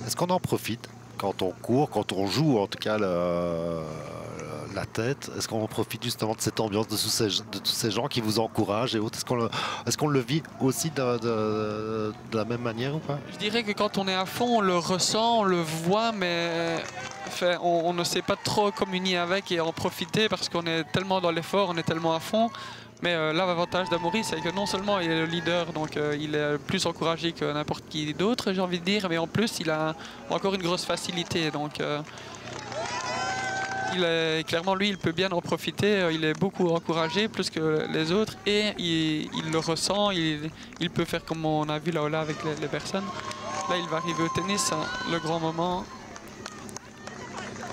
Est-ce qu'on en profite quand on court, quand on joue en tout cas la tête, est-ce qu'on profite justement de cette ambiance, de tous ces gens qui vous encouragent et autres? Est-ce qu'on le vit aussi de la même manière ou pas? Je dirais que quand on est à fond, on le ressent, on le voit, mais on ne sait pas trop communier avec et en profiter parce qu'on est tellement dans l'effort, on est tellement à fond. Mais là, l'avantage d'Amaury, c'est que non seulement il est le leader, donc il est plus encouragé que n'importe qui d'autre, j'ai envie de dire, mais en plus, il a encore une grosse facilité. Donc, clairement, lui, il peut bien en profiter. Il est beaucoup encouragé, plus que les autres, et il le ressent. Il peut faire comme on a vu là avec les personnes. Là, il va arriver au tennis, le grand moment.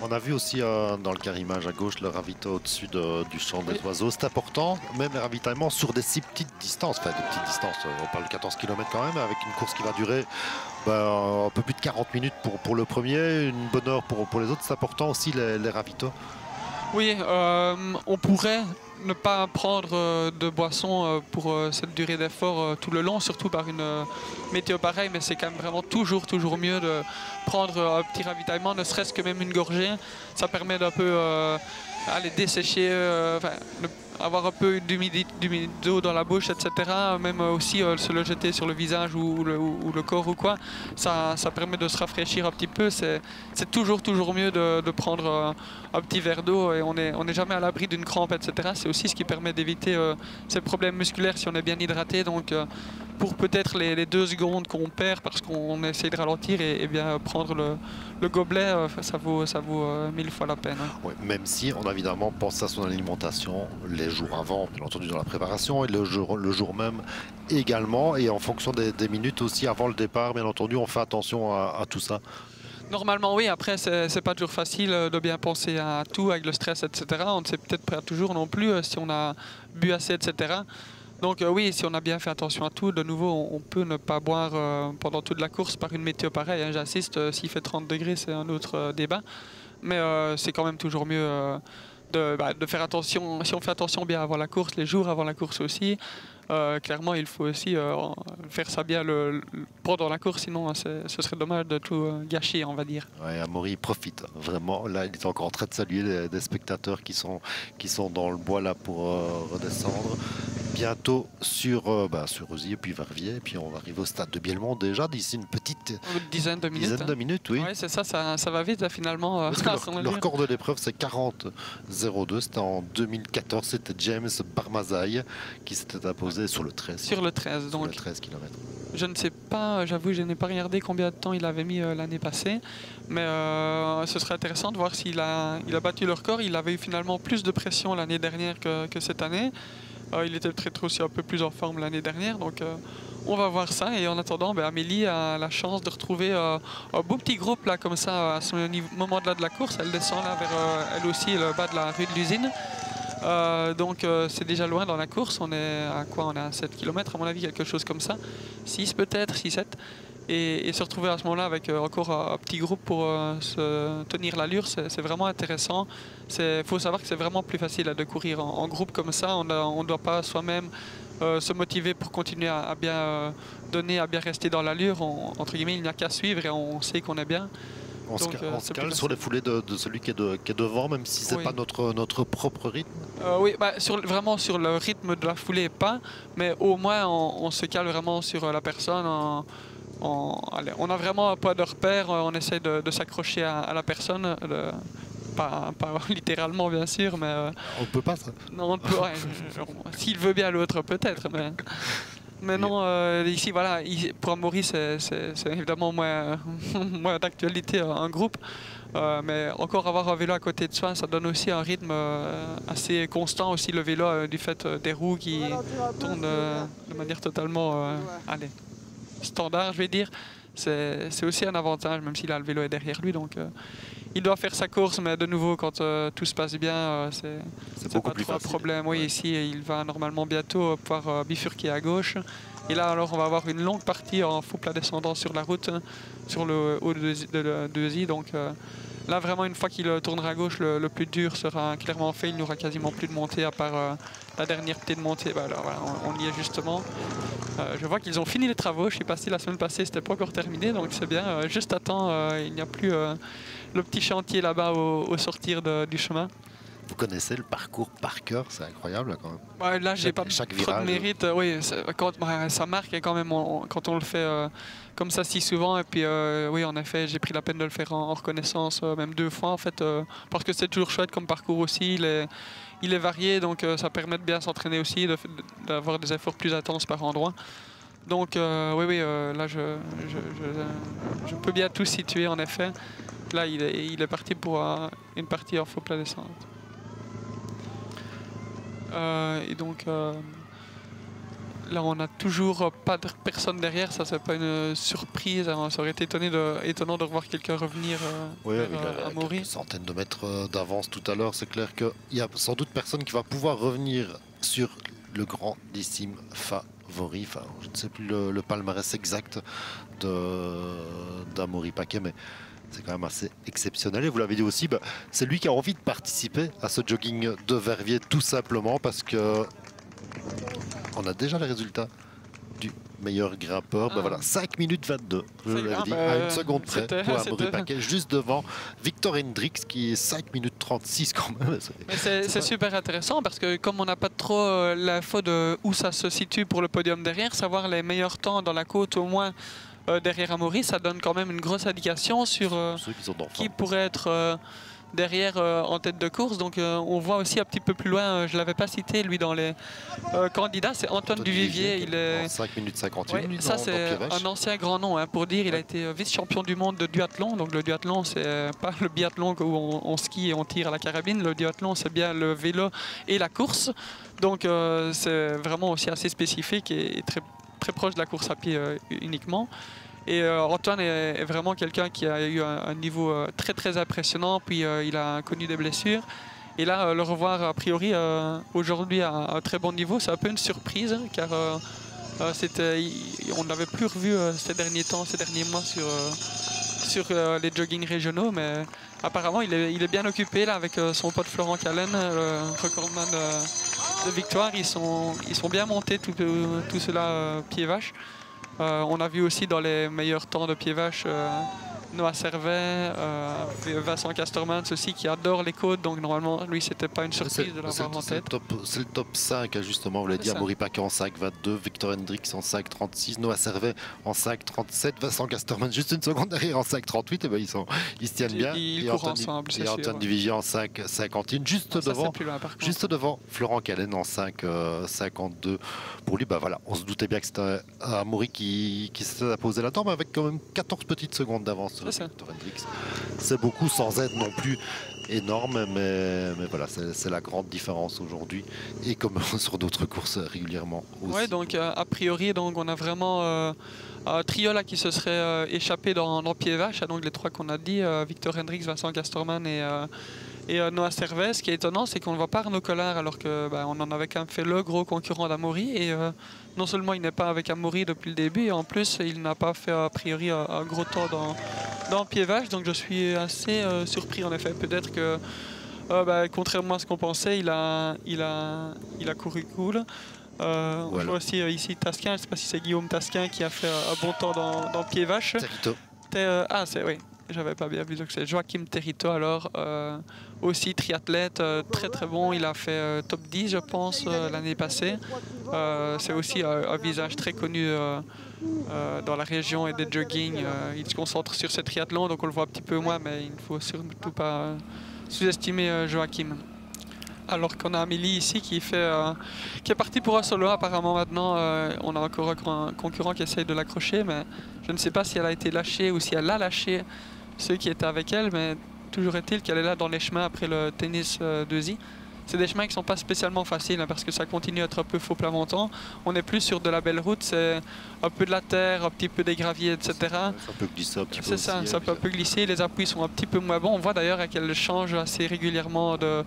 On a vu aussi dans le carimage à gauche le ravito au-dessus du champ des oiseaux. C'est important, même les ravitaillements sur des si petites distances. Enfin, des petites distances, on parle de 14 km quand même, avec une course qui va durer un peu plus de 40 minutes pour le premier, une bonne heure pour les autres. C'est important aussi les ravitaux. Oui, on pourrait ne pas prendre de boisson pour cette durée d'effort tout le long, surtout par une météo pareille, mais c'est quand même vraiment toujours mieux de prendre un petit ravitaillement, ne serait-ce que même une gorgée. Ça permet d'un peu aller dessécher, avoir un peu d'eau dans la bouche, etc. Même aussi se le jeter sur le visage ou le corps ou quoi. Ça permet de se rafraîchir un petit peu. C'est toujours mieux de prendre un petit verre d'eau et on n'est jamais à l'abri d'une crampe, etc. C'est aussi ce qui permet d'éviter ces problèmes musculaires si on est bien hydraté. Donc pour peut-être les 2 secondes qu'on perd parce qu'on essaie de ralentir et bien prendre le gobelet, ça vaut 1000 fois la peine. Oui, même si on a évidemment pensé à son alimentation les jours avant, bien entendu dans la préparation, et le jour même également, et en fonction des minutes aussi avant le départ, bien entendu, on fait attention à tout ça. Normalement oui, après c'est pas toujours facile de bien penser à tout avec le stress, etc. On ne sait peut-être pas toujours non plus si on a bu assez, etc. Donc oui, si on a bien fait attention à tout, de nouveau, on peut ne pas boire pendant toute la course par une météo pareille. Hein. J'insiste, s'il fait 30 degrés, c'est un autre débat. Mais c'est quand même toujours mieux de faire attention. Si on fait attention bien avant la course, les jours avant la course aussi, clairement, il faut aussi faire ça bien pendant la course, sinon ce serait dommage de tout gâcher, on va dire. Ouais, Amaury profite vraiment. Là, il est encore en train de saluer des spectateurs qui sont dans le bois là pour redescendre. Bientôt sur Rosy et puis Verviers, et puis on va arriver au stade de Bielmont déjà d'ici une petite dizaine de minutes. Oui, c'est ça va vite là, finalement. Le record de l'épreuve c'est 40-02, c'était en 2014, c'était James Barmazaï qui s'était imposé sur le 13. Sur le 13, donc. Sur le 13 km. Je ne sais pas, j'avoue, je n'ai pas regardé combien de temps il avait mis l'année passée, mais ce serait intéressant de voir s'il a battu le record. Il avait eu finalement plus de pression l'année dernière que cette année. Il était peut-être aussi un peu plus en forme l'année dernière, donc on va voir ça. Et en attendant, Amélie a la chance de retrouver un beau petit groupe là, comme ça, à ce moment de la course. Elle descend là vers elle aussi le bas de la rue de l'usine. Donc c'est déjà loin dans la course. On est à quoi? On est à 7 km à mon avis, quelque chose comme ça. 6 peut-être, 6-7. Et se retrouver à ce moment-là avec encore un petit groupe pour se tenir l'allure, c'est vraiment intéressant. Il faut savoir que c'est vraiment plus facile de courir en groupe comme ça. On ne doit pas soi-même se motiver pour continuer à bien donner, à bien rester dans l'allure. Entre guillemets, il n'y a qu'à suivre et on sait qu'on est bien. On se cale sur les foulées de celui qui est devant, même si ce n'est pas notre propre rythme. Oui, vraiment sur le rythme de la foulée, pas. Mais au moins, on se cale vraiment sur la personne. On a vraiment un point de repère, on essaie de s'accrocher à la personne, pas littéralement bien sûr, mais... on ne peut pas ça. Non, on peut, s'il veut bien l'autre peut-être, mais non, ici voilà, pour Amaury c'est évidemment moins d'actualité un groupe, mais encore avoir un vélo à côté de soi, ça donne aussi un rythme assez constant aussi, le vélo du fait des roues qui tournent de manière totalement... standard, je vais dire, c'est aussi un avantage, même si là le vélo est derrière lui, donc il doit faire sa course, mais de nouveau quand tout se passe bien, c'est beaucoup pas plus trop un facile. problème. Oui, ici il va normalement bientôt pouvoir bifurquer à gauche, et là alors on va avoir une longue partie en faux plat descendant sur la route, sur le haut de Deuzy, donc là vraiment une fois qu'il tournera à gauche, le plus dur sera clairement fait, il n'y aura quasiment plus de montée à part la dernière petite montée. Alors, voilà, on y est justement. Je vois qu'ils ont fini les travaux. Je suis passé la semaine passée, c'était pas encore terminé, donc c'est bien. Juste à temps, il n'y a plus le petit chantier là-bas au sortir du chemin. Vous connaissez le parcours par cœur, c'est incroyable quand même. Ouais, là, j'ai pas chaque trop virage. de mérite. Oui, ça marque quand même quand on le fait comme ça si souvent. Et puis, oui, en effet, j'ai pris la peine de le faire en reconnaissance, même 2 fois en fait, parce que c'est toujours chouette comme parcours aussi. Il est varié, donc ça permet de bien s'entraîner aussi, d'avoir des efforts plus intenses par endroit. Donc, oui, là, je peux bien tout situer en effet. Là, il est parti pour une partie en faux plat descente. Et donc là on n'a toujours pas de personne derrière, ça c'est pas une surprise, hein. Ça aurait été étonnant de revoir quelqu'un revenir à Amaury. Une centaine de mètres d'avance tout à l'heure, c'est clair qu'il y a sans doute personne qui va pouvoir revenir sur le grandissime favori. Enfin, je ne sais plus le palmarès exact d'Amaury Paquet, mais c'est quand même assez exceptionnel. Et vous l'avez dit aussi, c'est lui qui a envie de participer à ce jogging de Verviers, tout simplement parce que on a déjà les résultats du meilleur grimpeur. Voilà, 5 minutes 22, je l'avais dit, à une seconde près pour Amaury Paquet, juste devant Victor Hendrix qui est 5 minutes 36 quand même. C'est super intéressant parce que comme on n'a pas trop l'info de où ça se situe pour le podium derrière, savoir les meilleurs temps dans la côte au moins derrière Amaury, ça donne quand même une grosse indication sur qui pourrait être derrière en tête de course. Donc on voit aussi un petit peu plus loin, je ne l'avais pas cité lui dans les candidats, c'est Antoine Duvivier. Il est 5 minutes 51. Ouais, ça c'est un ancien grand nom hein, pour dire. Il a été vice-champion du monde de duathlon. Donc le duathlon c'est pas le biathlon où on skie et on tire à la carabine. Le duathlon c'est bien le vélo et la course. Donc c'est vraiment aussi assez spécifique et très proche de la course à pied uniquement. Et Antoine est vraiment quelqu'un qui a eu un niveau très impressionnant, puis il a connu des blessures. Et là, le revoir a priori aujourd'hui à un très bon niveau, c'est un peu une surprise, car on ne l'avait plus revu ces derniers mois sur les joggings régionaux, mais apparemment il est bien occupé là, avec son pote Florent Callen, le recordman de victoire. Ils sont bien montés tout cela pied vache. On a vu aussi dans les meilleurs temps de pied vache Noah Servet, Vincent Castermans aussi qui adore les côtes, donc normalement lui c'était pas une surprise de l'avoir en tête. C'est le top 5 justement, vous l'avez dit, Amaury Paquet en 5,22, Victor Hendrix en 5,36, Noah Servet en 5,37, Vincent Castermans juste une seconde derrière en 5,38, et ils se tiennent bien. Ils courent ensemble, et Antoine Duvivier en 5,51, juste devant Florent Callen en 5,52. Pour lui, voilà, on se doutait bien que c'était Amaury qui s'était posé là-dedans, mais avec quand même 14 petites secondes d'avance. C'est beaucoup sans être non plus énorme, mais voilà, c'est la grande différence aujourd'hui et comme sur d'autres courses régulièrement aussi. Ouais, donc a priori donc on a vraiment un trio là qui se serait échappé dans pied vache, donc les trois qu'on a dit, Victor Hendrix, Vincent Casterman et Noah Servet. Ce qui est étonnant, c'est qu'on ne voit pas Arnaud Collard alors qu'on en avait quand même fait le gros concurrent d'Amaury. Et non seulement il n'est pas avec Amaury depuis le début, et en plus il n'a pas fait a priori un gros temps dans pied vache. Donc je suis assez surpris en effet. Peut-être que contrairement à ce qu'on pensait, il a couru cool. On voit aussi ici Tasquin, je ne sais pas si c'est Guillaume Tasquin qui a fait un bon temps dans pied vache. Oui. J'avais pas bien vu, donc c'est Joachim Territo alors, aussi triathlète, très bon, il a fait top 10 je pense l'année passée. C'est aussi un visage très connu dans la région et des jogging. Il se concentre sur ce triathlon, donc on le voit un petit peu moins, mais il ne faut surtout pas sous-estimer Joachim. Alors qu'on a Amélie ici qui est partie pour un solo apparemment maintenant. On a encore un concurrent qui essaye de l'accrocher, mais je ne sais pas si elle a été lâchée ou si elle a lâché ceux qui étaient avec elle, mais toujours est-il qu'elle est là dans les chemins après le tennis 2i. C'est des chemins qui ne sont pas spécialement faciles hein, parce que ça continue à être un peu faux plat montant. On est plus sur de la belle route, c'est un peu de la terre, un petit peu des graviers, etc. Ça peut glisser un petit peu. C'est ça, ça peut un peu glisser. Les appuis sont un petit peu moins bons. On voit d'ailleurs qu'elle change assez régulièrement de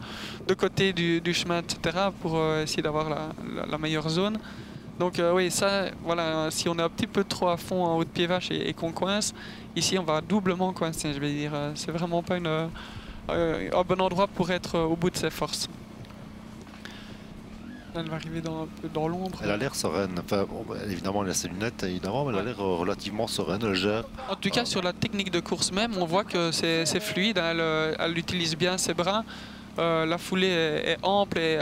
côté du chemin, etc. pour essayer d'avoir la meilleure zone. Donc oui, ça, voilà, si on est un petit peu trop à fond en haut de pied vache et qu'on coince, ici on va doublement coincer, je vais dire. C'est vraiment pas un bon endroit pour être au bout de ses forces. elle va arriver dans l'ombre. Elle a l'air sereine. Enfin, bon, évidemment, elle a ses lunettes, évidemment, mais elle a l'air relativement sereine. Elle gère. En tout cas, sur la technique de course même, on voit que c'est fluide. Elle utilise bien ses bras. La foulée est ample et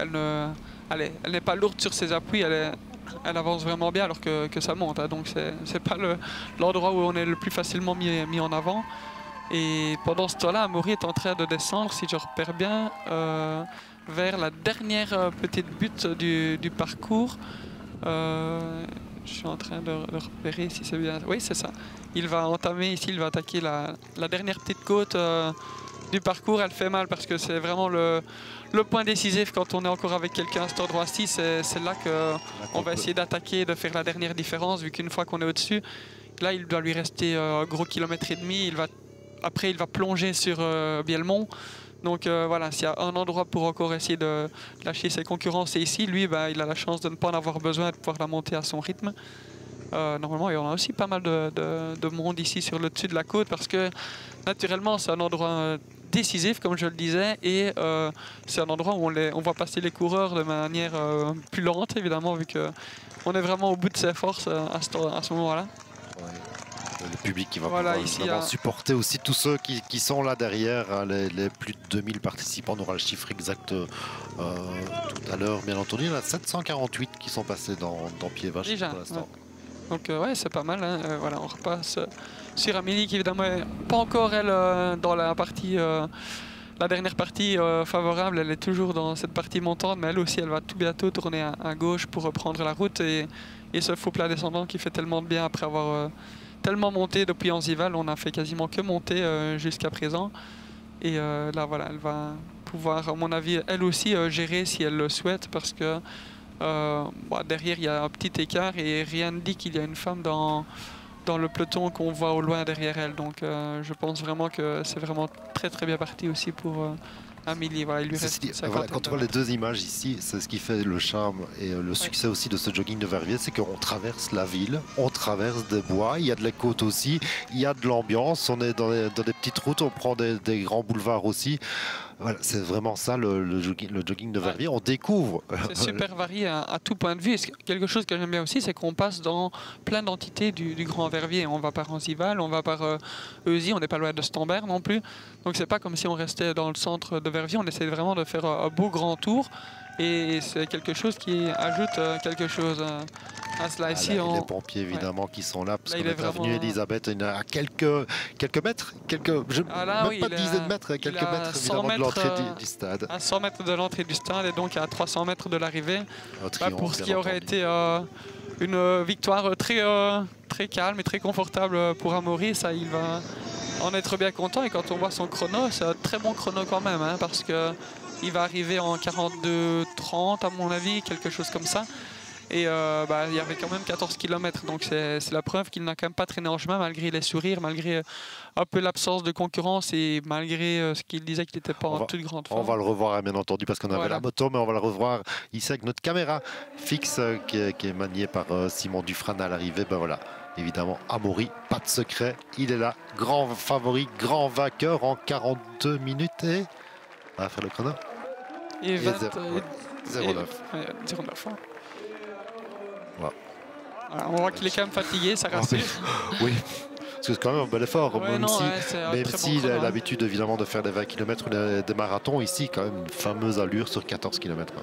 elle n'est pas lourde sur ses appuis. Elle avance vraiment bien alors que ça monte. Hein. Donc, c'est pas l'endroit où on est le plus facilement mis en avant. Et pendant ce temps-là, Amaury est en train de descendre, si je repère bien, vers la dernière petite butte du parcours. Je suis en train de repérer si c'est bien. Oui, c'est ça. Il va entamer ici, il va attaquer la dernière petite côte du parcours. Elle fait mal parce que c'est vraiment le point décisif quand on est encore avec quelqu'un à cet endroit-ci. C'est là qu'on va essayer d'attaquer, de faire la dernière différence, vu qu'une fois qu'on est au-dessus, là, il doit lui rester un gros kilomètre et demi. Après, il va plonger sur Bielmont. Donc voilà, s'il y a un endroit pour encore essayer de lâcher ses concurrents, c'est ici. Lui, il a la chance de ne pas en avoir besoin, de pouvoir la monter à son rythme. Normalement, il y en a aussi pas mal de monde ici sur le dessus de la côte parce que naturellement, c'est un endroit décisif, comme je le disais, et c'est un endroit où on voit passer les coureurs de manière plus lente, évidemment, vu qu'on est vraiment au bout de ses forces à ce moment-là. Ouais. Le public qui va voilà, pouvoir supporter aussi tous ceux qui sont là derrière, hein, les plus de 2000 participants. On aura le chiffre exact tout à l'heure, bien entendu. Il y en a 748 qui sont passés dans Pied-Vache pour l'instant. Ouais. Donc ouais, c'est pas mal. Hein. Voilà, on repasse sur Amélie qui évidemment n'est pas encore elle dans la partie, la dernière partie favorable. Elle est toujours dans cette partie montante, mais elle aussi, elle va tout bientôt tourner à gauche pour reprendre la route et ce faux plat descendant qui fait tellement de bien après avoir tellement monté depuis Anzival. On a fait quasiment que monter jusqu'à présent. Et là, voilà, elle va pouvoir, à mon avis, elle aussi gérer si elle le souhaite parce que derrière, il y a un petit écart et rien ne dit qu'il y a une femme dans le peloton qu'on voit au loin derrière elle. Donc, je pense vraiment que c'est vraiment très, très bien parti aussi pour Amélie. Voilà, il lui reste quand on voit les deux images ici, c'est ce qui fait le charme et le succès aussi de ce jogging de Verviers, c'est qu'on traverse la ville, on traverse des bois, il y a de la côte aussi, il y a de l'ambiance, on est dans des petites routes, on prend des grands boulevards aussi. Voilà, c'est vraiment ça le jogging de Verviers. On découvre. C'est super varié à tout point de vue. Quelque chose que j'aime bien aussi, c'est qu'on passe dans plein d'entités du Grand Verviers. On va par Anzival, on va par Eusy, on n'est pas loin de Stambert non plus. Donc c'est pas comme si on restait dans le centre de Verviers. On essaie vraiment de faire un beau grand tour. Et c'est quelque chose qui ajoute quelque chose à cela ici. Les pompiers évidemment qui sont là, parce qu'on est avenue Elisabeth, il y a quelques mètres, même pas dizaines de mètres, quelques mètres évidemment de l'entrée du stade. À 100 mètres de l'entrée du stade et donc à 300 mètres de l'arrivée. Pour ce qui aurait été une victoire très calme et très confortable pour Amaury, ça il va en être bien content. Et quand on voit son chrono, c'est un très bon chrono quand même, hein, parce que il va arriver en 42-30 à mon avis, quelque chose comme ça. Et il y avait quand même 14 km, donc c'est la preuve qu'il n'a quand même pas traîné en chemin malgré les sourires, malgré un peu l'absence de concurrence et malgré ce qu'il disait qu'il n'était pas en toute grande forme. On va le revoir bien entendu parce qu'on avait la moto, mais on va le revoir ici avec notre caméra fixe qui est maniée par Simon Dufresne à l'arrivée. Ben voilà, évidemment Amaury, pas de secret, il est là, grand favori, grand vainqueur en 42 minutes et on va faire le chrono. Et 09. 09. Wow. Alors, on voit qu'il est quand même fatigué, ça rassure. Oui, parce que c'est quand même un bel effort. Ouais, même même s'il a l'habitude évidemment de faire des 20 km ou des marathons, ici quand même une fameuse allure sur 14 km.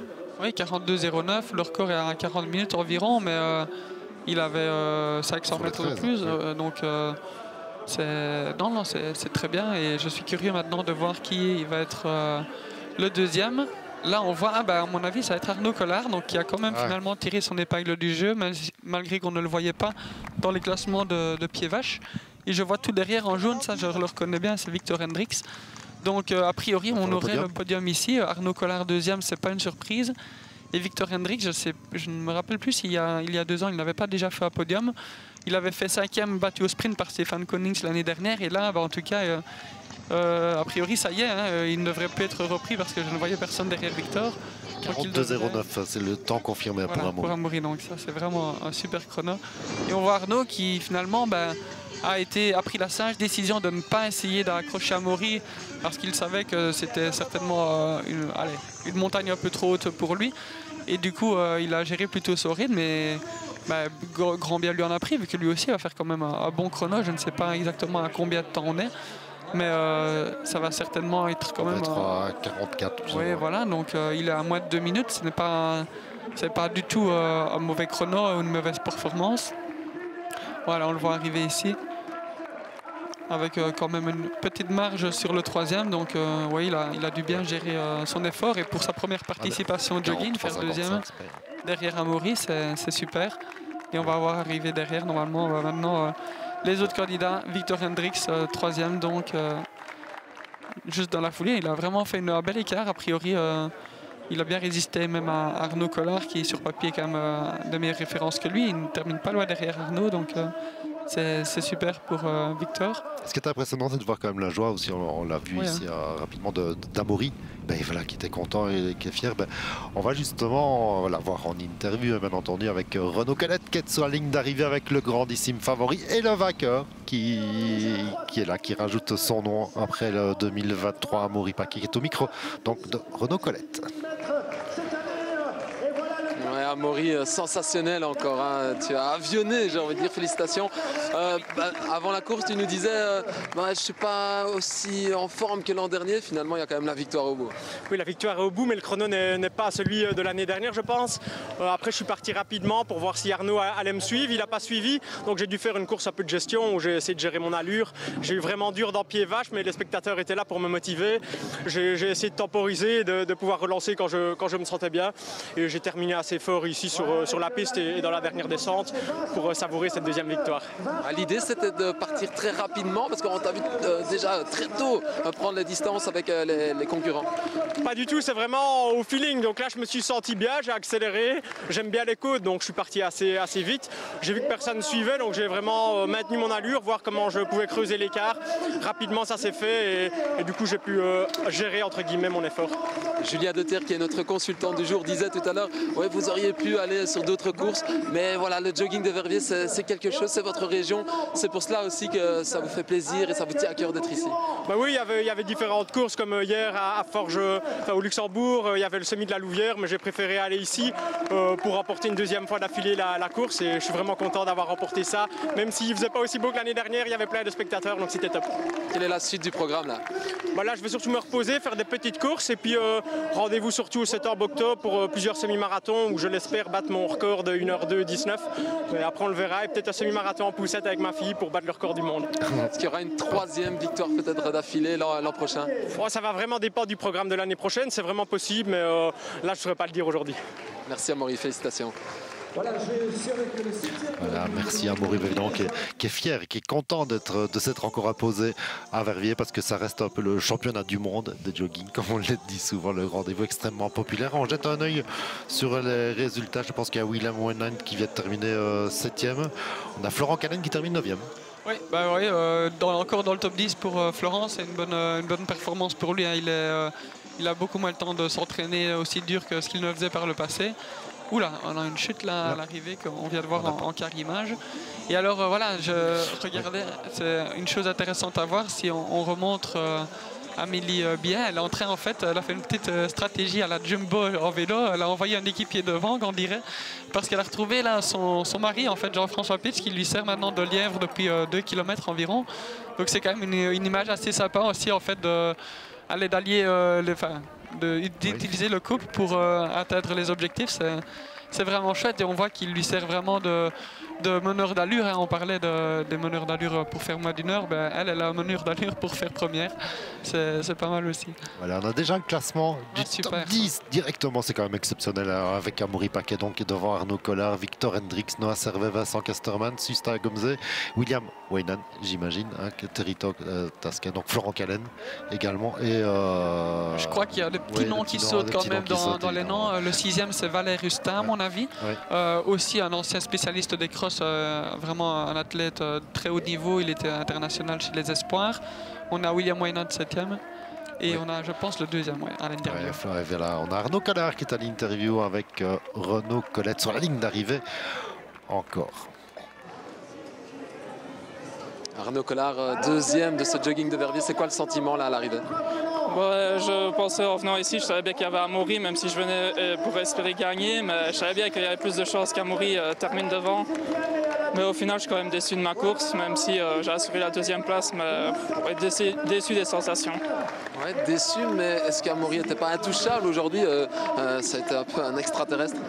Oui, 42,09, le record est à 40 minutes environ, mais il avait 500 mètres de plus, donc c'est très bien et je suis curieux maintenant de voir qui va être le deuxième. Là, on voit, à mon avis, ça va être Arnaud Collard, donc qui a quand même finalement tiré son épingle du jeu, malgré qu'on ne le voyait pas dans les classements de Pied-Vache. Et je vois tout derrière en jaune, ça je le reconnais bien, c'est Victor Hendricks. Donc a priori, on aurait le podium ici. Arnaud Collard deuxième, c'est pas une surprise. Et Victor Hendricks, je ne me rappelle plus s'il y a 2 ans, il n'avait pas déjà fait un podium. Il avait fait 5e battu au sprint par Stéphane Konings l'année dernière. Et là, en tout cas, a priori, ça y est, hein, il ne devrait plus être repris parce que je ne voyais personne derrière Victor. 42,09, c'est le temps confirmé pour Amaury. Donc ça, c'est vraiment un super chrono. Et on voit Arnaud qui finalement a pris la sage décision de ne pas essayer d'accrocher Amaury parce qu'il savait que c'était certainement une montagne un peu trop haute pour lui. Et du coup, il a géré plutôt son rythme. Et grand bien lui en a pris, vu que lui aussi va faire quand même un bon chrono. Je ne sais pas exactement à combien de temps on est. Mais ça va certainement être quand même... être à 44. Oui, voilà. Donc il est à moins de 2 minutes. Ce n'est pas du tout un mauvais chrono ou une mauvaise performance. Voilà, on le voit arriver ici. Avec quand même une petite marge sur le 3e. Donc oui, il a dû bien gérer son effort. Et pour sa première participation au jogging, faire 2e derrière Amaury, c'est super. Et on va voir arriver derrière, normalement, maintenant, les autres candidats. Victor Hendricks, 3e, donc juste dans la foulée. Il a vraiment fait un bel écart. A priori, il a bien résisté même à Arnaud Collard, qui est sur papier quand même de meilleures références que lui. Il ne termine pas loin derrière Arnaud, donc... C'est super pour Victor. Ce qui est impressionnant, c'est de voir quand même la joie aussi. On l'a vu ici rapidement d'Amaury, voilà, qui était content et qui est fier. On va justement voir en interview, bien entendu, avec Renaud Colette, qui est sur la ligne d'arrivée avec le grandissime favori et le vainqueur qui est là, qui rajoute son nom après le 2023 Amaury Paquet, qui est au micro donc de Renaud Colette. Amaury, sensationnel encore, hein. Tu as avionné, j'ai envie de dire, félicitations. Avant la course, tu nous disais, je ne suis pas aussi en forme que l'an dernier. Finalement, il y a quand même la victoire au bout. Oui, la victoire est au bout, mais le chrono n'est pas celui de l'année dernière, je pense. Après, je suis parti rapidement pour voir si Arnaud allait me suivre. Il n'a pas suivi, donc j'ai dû faire une course un peu de gestion où j'ai essayé de gérer mon allure. J'ai eu vraiment dur dans pied vache, mais les spectateurs étaient là pour me motiver. J'ai essayé de temporiser, de pouvoir relancer quand je me sentais bien. Et j'ai terminé assez fort ici sur la piste et dans la dernière descente pour savourer cette 2e victoire. L'idée, c'était de partir très rapidement parce qu'on t'a vu déjà très tôt prendre les distances avec les concurrents. Pas du tout, c'est vraiment au feeling. Donc là, je me suis senti bien, j'ai accéléré. J'aime bien les côtes, donc je suis parti assez vite. J'ai vu que personne ne suivait, donc j'ai vraiment maintenu mon allure, voir comment je pouvais creuser l'écart. Rapidement, ça s'est fait et du coup, j'ai pu gérer, entre guillemets, mon effort. Julia Deterre, qui est notre consultant du jour, disait tout à l'heure, ouais, vous auriez pu aller sur d'autres courses, mais voilà, le jogging de Verviers, c'est quelque chose, c'est votre région. C'est pour cela aussi que ça vous fait plaisir et ça vous tient à cœur d'être ici. Oui, il y avait différentes courses, comme hier à Forges, au Luxembourg, il y avait le semi de la Louvière, mais j'ai préféré aller ici pour remporter une 2e fois d'affilée la course et je suis vraiment content d'avoir remporté ça. Même s'il ne faisait pas aussi beau que l'année dernière, il y avait plein de spectateurs, donc c'était top. Quelle est la suite du programme là? Là, je vais surtout me reposer, faire des petites courses et puis rendez-vous surtout au septembre octobre pour plusieurs semi-marathons où je l'espère battre mon record de 1h2:19. Et après on le verra et peut-être un semi-marathon en poussette avec ma fille pour battre le record du monde. Est-ce qu'il y aura une 3e victoire peut-être d'affilée l'an prochain? Ça va vraiment dépendre du programme de l'année prochaine, c'est vraiment possible, mais là je ne saurais pas le dire aujourd'hui. Merci Amaury, félicitations. Voilà, merci à Amaury qui est fier et qui est content de s'être encore imposé à Verviers parce que ça reste un peu le championnat du monde de jogging, comme on le dit souvent, le rendez-vous extrêmement populaire. On jette un œil sur les résultats. Je pense qu'il y a William Weinand qui vient de terminer 7e. On a Florent Callen qui termine 9e. Oui, encore dans le top 10 pour Florent, c'est une bonne performance pour lui. Hein. Il a beaucoup moins le temps de s'entraîner aussi dur que ce qu'il ne faisait par le passé. Oula, on a une chute là à l'arrivée qu'on vient de voir en quart-image. Et alors voilà, je regardais, c'est une chose intéressante à voir si on remonte Amélie Biet. Elle est en train, en fait, elle a fait une petite stratégie à la Jumbo en vélo. Elle a envoyé un équipier devant, on dirait, parce qu'elle a retrouvé là son mari, en fait, Jean-François Pitz, qui lui sert maintenant de lièvre depuis 2 km environ. Donc c'est quand même une image assez sympa aussi, en fait, d'allier d'utiliser le couple pour atteindre les objectifs. C'est vraiment chouette et on voit qu'il lui sert vraiment de meneur d'allure. Hein. On parlait des meneurs d'allure pour faire moins d'1 heure. Elle a un meneur d'allure pour faire première. C'est pas mal aussi. Voilà, on a déjà le classement du top 10 directement. C'est quand même exceptionnel avec Amaury Paquet donc devant Arnaud Collard, Victor Hendricks, Noah Servet, Vincent Casterman, Susta Gomze, William Weinand, j'imagine, Territo Tasca, donc Florent Callen également. Et je crois qu'il y a des petits noms qui sautent quand même dans les noms. Le 6e, c'est Valère Rustin, à mon avis. Aussi un ancien spécialiste des crosses, vraiment un athlète très haut niveau. Il était international chez les Espoirs. On a William Weinand 7e. Et on a, je pense, le 2e à l'interview. On a Arnaud Collard qui est à l'interview avec Renaud Colette sur la ligne d'arrivée. Encore. Arnaud Collard, 2e de ce jogging de Verviers. C'est quoi le sentiment là à l'arrivée? Je pensais en venant ici, je savais bien qu'il y avait Amaury, même si je venais pour espérer gagner, mais je savais bien qu'il y avait plus de chances qu'Amaury termine devant. Mais au final, je suis quand même déçu de ma course, même si j'ai assuré la deuxième place, mais déçu des sensations. Ouais, déçu, mais est-ce qu'Amaury n'était pas intouchable aujourd'hui? Ça a été un peu un extraterrestre.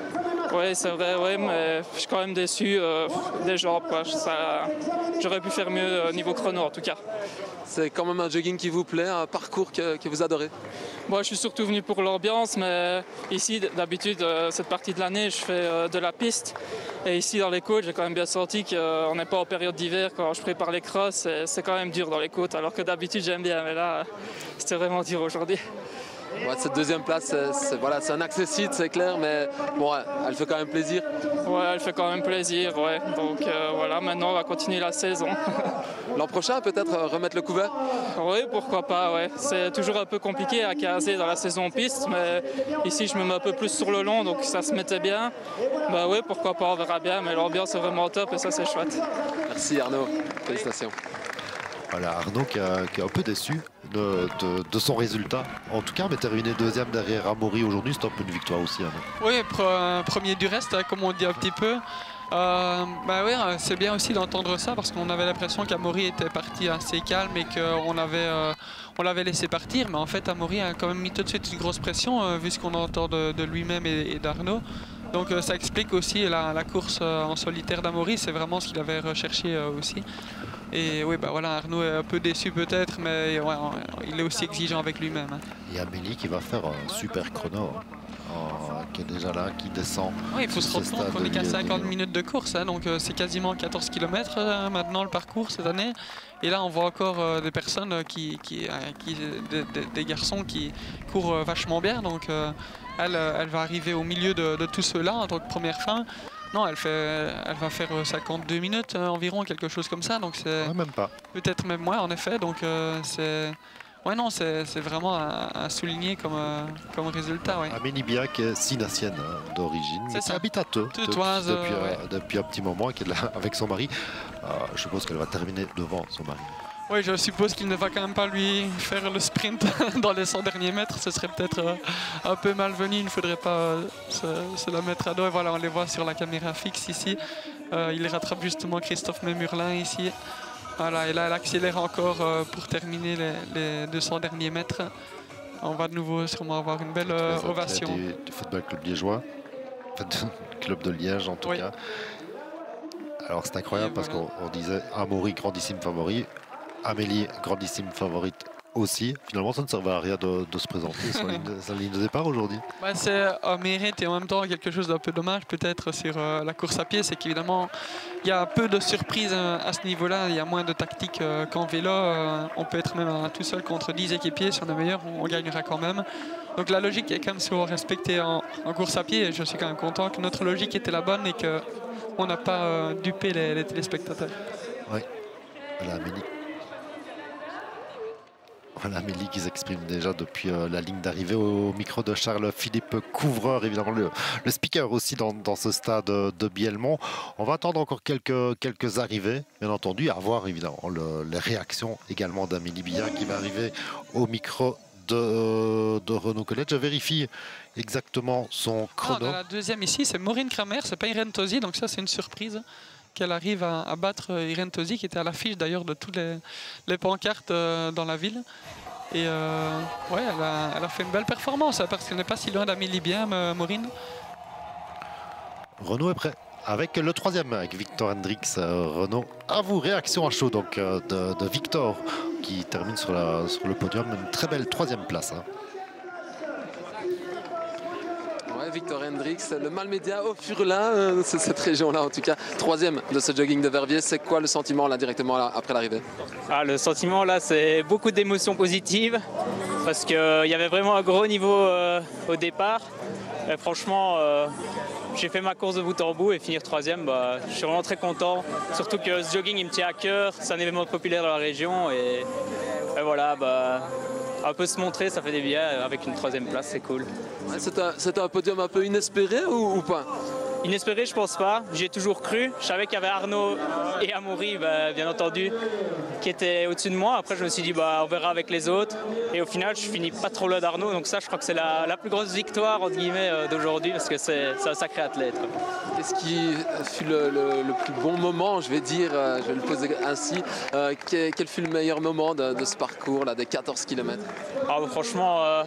Oui, c'est vrai, ouais, mais je suis quand même déçu des jambes. J'aurais pu faire mieux niveau chrono en tout cas. C'est quand même un jogging qui vous plaît, un parcours que vous adorez? Moi, je suis surtout venu pour l'ambiance, mais ici, d'habitude, cette partie de l'année, je fais de la piste. Et ici, dans les côtes, j'ai quand même bien senti qu'on n'est pas en période d'hiver. Quand je prépare les crosses, c'est quand même dur dans les côtes, alors que d'habitude, j'aime bien. Mais là, c'était vraiment dur aujourd'hui. Ouais, cette deuxième place, c'est un accessible, c'est clair, mais bon, elle fait quand même plaisir. Ouais, elle fait quand même plaisir, ouais. Donc voilà, maintenant on va continuer la saison. L'an prochain, peut-être remettre le couvert? Oui, pourquoi pas, ouais. C'est toujours un peu compliqué à caser dans la saison piste, mais ici je me mets un peu plus sur le long, donc ça se mettait bien. Bah oui, pourquoi pas, on verra bien, mais l'ambiance est vraiment top et ça c'est chouette. Merci Arnaud, félicitations. Voilà, Arnaud qui est un peu déçu de son résultat. En tout cas, mais terminé deuxième derrière Amaury aujourd'hui, c'est un peu une victoire aussi. Arnaud. Oui, premier du reste, comme on dit un petit peu. Oui, c'est bien aussi d'entendre ça parce qu'on avait l'impression qu'Amaury était parti assez calme et qu'on l'avait laissé partir. Mais en fait, Amaury a quand même mis tout de suite une grosse pression vu ce qu'on entend de lui-même et d'Arnaud. Donc ça explique aussi la course en solitaire d'Amaury, c'est vraiment ce qu'il avait recherché aussi. Et oui, voilà, Arnaud est un peu déçu peut-être, mais ouais, il est aussi exigeant avec lui-même. Et Amélie qui va faire un super chrono, qui est déjà là, qui descend. Oui, il faut se rendre compte qu'on est qu'à 50 minutes de course, donc c'est quasiment 14 km maintenant le parcours cette année. Et là, on voit encore des personnes, des garçons qui courent vachement bien. Donc elle va arriver au milieu de tous ceux-là en tant que première fin. Non, elle va faire 52 minutes environ, quelque chose comme ça. Donc c'est même pas. Peut-être même moins, en effet. Donc c'est vraiment à souligner comme résultat. Ouais. Amélie Biac, sinassienne d'origine, mais qui habite à Theux depuis un petit moment, qui est là avec son mari. Je suppose qu'elle va terminer devant son mari. Oui, je suppose qu'il ne va quand même pas lui faire le sprint dans les 100 derniers mètres. Ce serait peut-être un peu malvenu. Il ne faudrait pas se la mettre à dos. Et voilà, on les voit sur la caméra fixe ici. Il rattrape justement Christophe Mémurlin ici. Voilà, et là, elle accélère encore pour terminer les 200 derniers mètres. On va de nouveau sûrement avoir une belle ovation. Du football club liégeois, club de Liège en tout cas. Alors c'est incroyable parce qu'on disait Amaury, grandissime favori. Amélie, grandissime favorite aussi. Finalement, ça ne servait à rien de se présenter sur la ligne de départ aujourd'hui. C'est un mérite et en même temps quelque chose d'un peu dommage peut-être sur la course à pied. C'est qu'évidemment, il y a peu de surprises à ce niveau-là. Il y a moins de tactique qu'en vélo. On peut être même tout seul contre 10 équipiers. Si on est meilleur, on gagnera quand même. Donc la logique est quand même souvent respectée en course à pied. Et je suis quand même content que notre logique était la bonne et qu'on n'a pas dupé les téléspectateurs. Oui, voilà Amélie. Voilà Amélie qui s'exprime déjà depuis la ligne d'arrivée au micro de Charles-Philippe Couvreur, évidemment le speaker aussi dans ce stade de Bielmont. On va attendre encore quelques arrivées, bien entendu, à voir évidemment les réactions également d'Amélie Biac qui va arriver au micro de Renault College. Je vérifie exactement son chrono. Dans la deuxième ici, c'est Maureen Kramer, c'est pas Irène Tosi, donc ça c'est une surprise qu'elle arrive à battre Irène Tosi, qui était à l'affiche d'ailleurs de toutes les pancartes dans la ville. Et ouais, elle a fait une belle performance, parce qu'elle n'est pas si loin d'Amélie Biac, Maureen. Renault est prêt avec le troisième, avec Victor Hendrix. Renault, à vous, réaction à chaud donc, de Victor, qui termine sur le podium, une très belle troisième place. Victor Hendrix, le Malmédia au Furlin, c'est cette région-là en tout cas. Troisième de ce jogging de Verviers, c'est quoi le sentiment là directement là, après l'arrivée? Le sentiment là, c'est beaucoup d'émotions positives parce qu'il y avait vraiment un gros niveau au départ. Et franchement, j'ai fait ma course de bout en bout et finir troisième, je suis vraiment très content. Surtout que ce jogging il me tient à cœur, c'est un événement populaire dans la région et voilà. Un peu se montrer, ça fait des bien avec une troisième place, c'est cool. Ouais, c'était un podium un peu inespéré ou pas? Inespéré, je pense pas. J'ai toujours cru. Je savais qu'il y avait Arnaud et Amaury, bien entendu, qui étaient au-dessus de moi. Après, je me suis dit, on verra avec les autres. Et au final, je finis pas trop loin d'Arnaud. Donc ça, je crois que c'est la plus grosse victoire, entre guillemets, d'aujourd'hui, parce que c'est un sacré athlète. Qu'est-ce qui fut le plus bon moment, je vais dire, je vais le poser ainsi. Quel fut le meilleur moment de ce parcours, là, des 14 km? Franchement,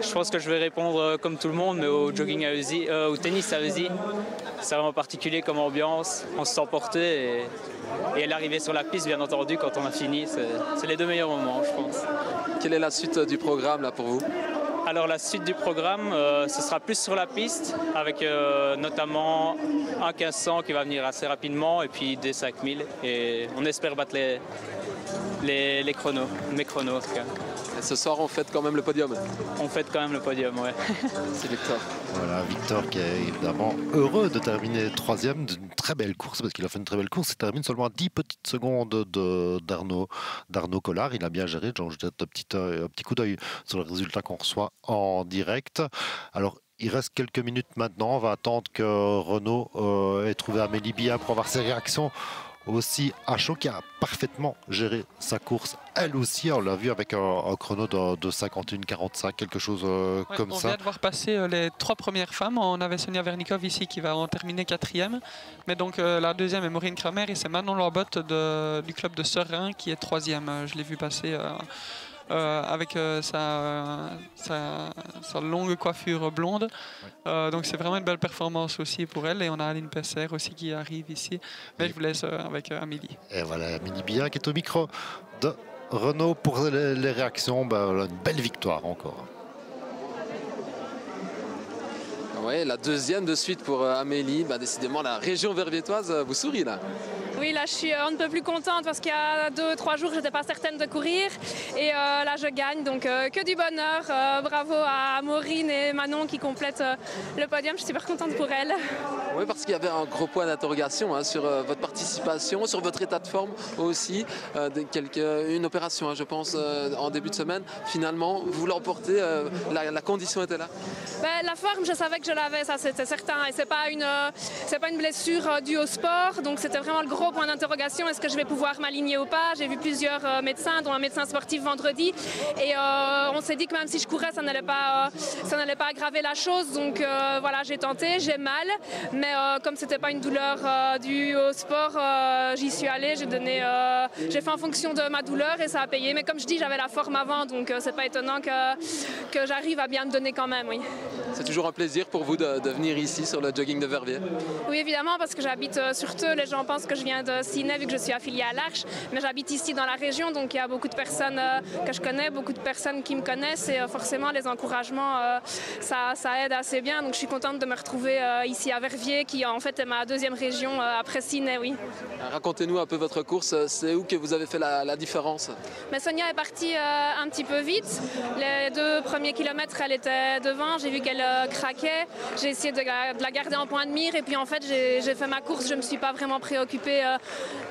je pense que je vais répondre comme tout le monde, mais au jogging à Heusies, au tennis à Heusies. C'est vraiment particulier comme ambiance, on se sent porté et l'arrivée sur la piste, bien entendu, quand on a fini, c'est les deux meilleurs moments, je pense. Quelle est la suite du programme là pour vous? Alors la suite du programme, ce sera plus sur la piste, avec notamment un 1500 qui va venir assez rapidement et puis des 5000. Et on espère battre les chronos, mes chronos en tout cas. Et ce soir, on fête quand même le podium. On fête quand même le podium, ouais. C'est Victor. Voilà, Victor qui est évidemment heureux de terminer troisième d'une très belle course, parce qu'il a fait une très belle course. Il termine seulement à 10 petites secondes d'Arnaud Collard. Il a bien géré. J'en jette un petit coup d'œil sur le résultat qu'on reçoit en direct. Alors, il reste quelques minutes maintenant. On va attendre que Renaud ait trouvé Amélie Bia pour avoir ses réactions. Aussi à chaud, qui a parfaitement géré sa course elle aussi, on l'a vu avec un chrono de 51-45, quelque chose comme ça. On vient de voir passer les 3 premières femmes. On avait Sonia Vernikov ici qui va en terminer 4e, mais donc la deuxième est Maureen Kramer et c'est Manon Lambotte du club de Serein qui est 3e. Je l'ai vu passer avec sa longue coiffure blonde. Donc c'est vraiment une belle performance aussi pour elle. Et on a Aline Pesser aussi qui arrive ici. Mais je vous laisse avec Amélie. Et voilà, Amélie Bia qui est au micro de Renaud pour les réactions. Une belle victoire encore. Oui, la deuxième de suite pour Amélie. Décidément, la région verviétoise vous sourit là. Oui, là je suis un peu plus contente parce qu'il y a 2-3 jours je n'étais pas certaine de courir et là je gagne, donc que du bonheur. Bravo à Maureen et Manon qui complètent le podium, je suis super contente pour elles. Oui, parce qu'il y avait un gros point d'interrogation sur votre participation, sur votre état de forme aussi, une opération je pense en début de semaine. Finalement, vous l'emportez, la condition était là. La forme, je savais que je l'avais, ça c'était certain, et c'est pas une blessure due au sport, donc c'était vraiment le gros point d'interrogation, est-ce que je vais pouvoir m'aligner ou pas? J'ai vu plusieurs médecins, dont un médecin sportif vendredi, et on s'est dit que même si je courais, ça n'allait pas aggraver la chose, donc voilà, j'ai tenté, j'ai mal, mais comme c'était pas une douleur due au sport, j'y suis allée, j'ai fait en fonction de ma douleur et ça a payé, mais comme je dis, j'avais la forme avant, donc c'est pas étonnant que j'arrive à bien me donner quand même, oui. C'est toujours un plaisir pour vous de venir ici sur le jogging de Verviers? Oui, évidemment, parce que j'habite sur Teux. Les gens pensent que je viens de Ciney vu que je suis affiliée à l'Arche, mais j'habite ici dans la région, donc il y a beaucoup de personnes que je connais, beaucoup de personnes qui me connaissent et forcément les encouragements, ça aide assez bien. Donc je suis contente de me retrouver ici à Verviers, qui en fait est ma deuxième région après Ciney, oui. Racontez-nous un peu votre course, c'est où que vous avez fait la différence? Mais Sonia est partie un petit peu vite. Les 2 premiers kilomètres, elle était devant, j'ai vu qu'elle craquait, j'ai essayé de la garder en point de mire et puis en fait j'ai fait ma course, je ne me suis pas vraiment préoccupée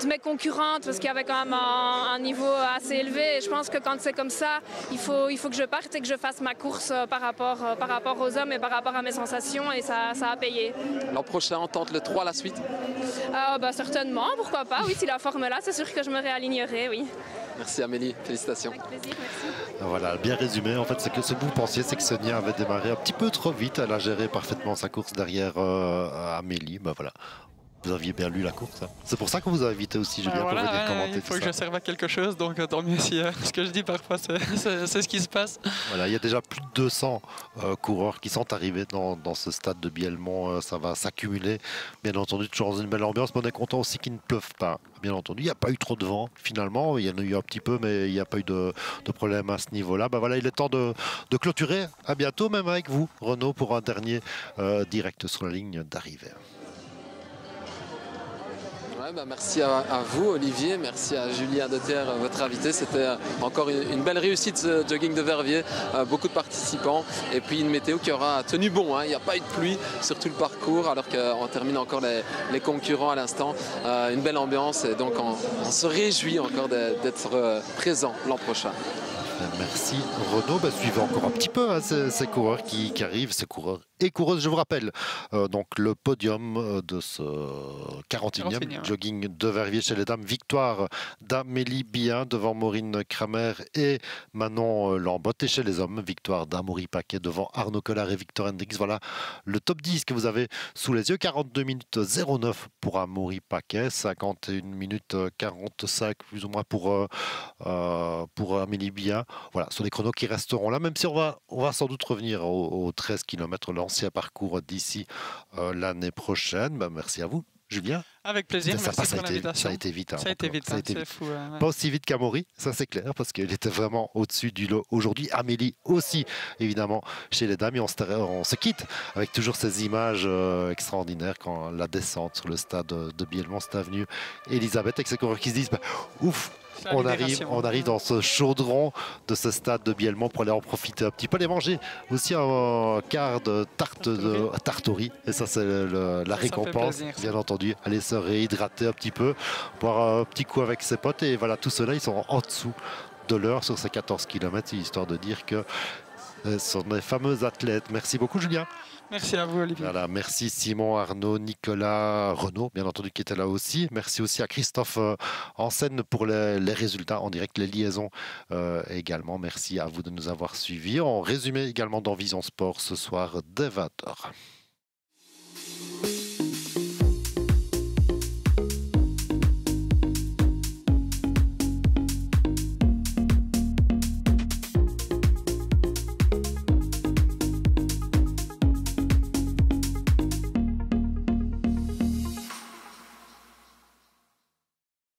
de mes concurrentes parce qu'il y avait quand même un niveau assez élevé et je pense que quand c'est comme ça, il faut que je parte et que je fasse ma course par rapport aux hommes et par rapport à mes sensations et ça a payé. L'an prochain, on tente le 3 la suite? Certainement, pourquoi pas, oui, si la forme est là, c'est sûr que je me réalignerai, oui. Merci Amélie, félicitations. Avec plaisir, merci. Voilà, bien résumé. En fait, ce que vous pensiez, c'est que Sonia avait démarré un petit peu trop vite. Elle a géré parfaitement sa course derrière Amélie. Voilà. Vous aviez bien lu la course. Hein. C'est pour ça qu'on vous a invité aussi, Julien, pour venir commenter. Il faut que je serve à quelque chose, donc tant mieux si ce que je dis parfois, c'est ce qui se passe. Voilà, il y a déjà plus de 200 coureurs qui sont arrivés dans ce stade de Bielmont. Ça va s'accumuler. Bien entendu, toujours dans une belle ambiance, mais on est content aussi qu'il ne pleuve pas. Bien entendu, il n'y a pas eu trop de vent finalement. Il y en a eu un petit peu, mais il n'y a pas eu de problème à ce niveau-là. Voilà, il est temps de clôturer. À bientôt, même avec vous, Renaud, pour un dernier direct sur la ligne d'arrivée. Merci à vous Olivier, merci à Julien Deter, votre invité. C'était encore une belle réussite ce jogging de Verviers, beaucoup de participants et puis une météo qui aura tenu bon, hein. Il n'y a pas eu de pluie sur tout le parcours alors qu'on termine encore les concurrents à l'instant. Une belle ambiance et donc on se réjouit encore d'être présent l'an prochain. Merci Renaud. Suivez encore un petit peu ces coureurs qui arrivent, ces coureurs et coureuses. Je vous rappelle donc le podium de ce 41e jogging de Verviers chez les dames. Victoire d'Amélie Bien devant Maureen Kramer et Manon Lambotte. Et chez les hommes, victoire d'Amaury Paquet devant Arnaud Collard et Victor Hendrix. Voilà le top 10 que vous avez sous les yeux. 42 minutes 09 pour Amaury Paquet, 51 minutes 45 plus ou moins pour Amélie Bien. Voilà, ce sont les chronos qui resteront là, même si on va sans doute revenir aux 13 km, l'ancien parcours d'ici l'année prochaine. Ben, merci à vous, Julien. Avec plaisir, merci pour l'invitation. Ça a été vite. Ça a été vite, c'est fou. Ouais. Pas aussi vite qu'Amaury, ça c'est clair, parce qu'il était vraiment au-dessus du lot aujourd'hui. Amélie aussi, évidemment, chez les dames. Et on se quitte avec toujours ces images extraordinaires quand la descente sur le stade de Bielmont, avenue Elisabeth, avec ces coureurs qui se disent ouf, on arrive dans ce chaudron de ce stade de Bielmont pour aller en profiter un petit peu, aller manger aussi un quart de tarte de tartori. Et ça, c'est la récompense, bien entendu. Aller se réhydrater un petit peu, boire un petit coup avec ses potes. Et voilà, tout cela, ils sont en dessous de l'heure sur ces 14 km, histoire de dire que ce sont des fameux athlètes. Merci beaucoup, Julien. Merci à vous, Olivier. Voilà, merci Simon, Arnaud, Nicolas, Renaud, bien entendu, qui était là aussi. Merci aussi à Christophe Hansen pour les résultats en direct, les liaisons également. Merci à vous de nous avoir suivis. On résumé également dans Vision Sport ce soir dès 20h.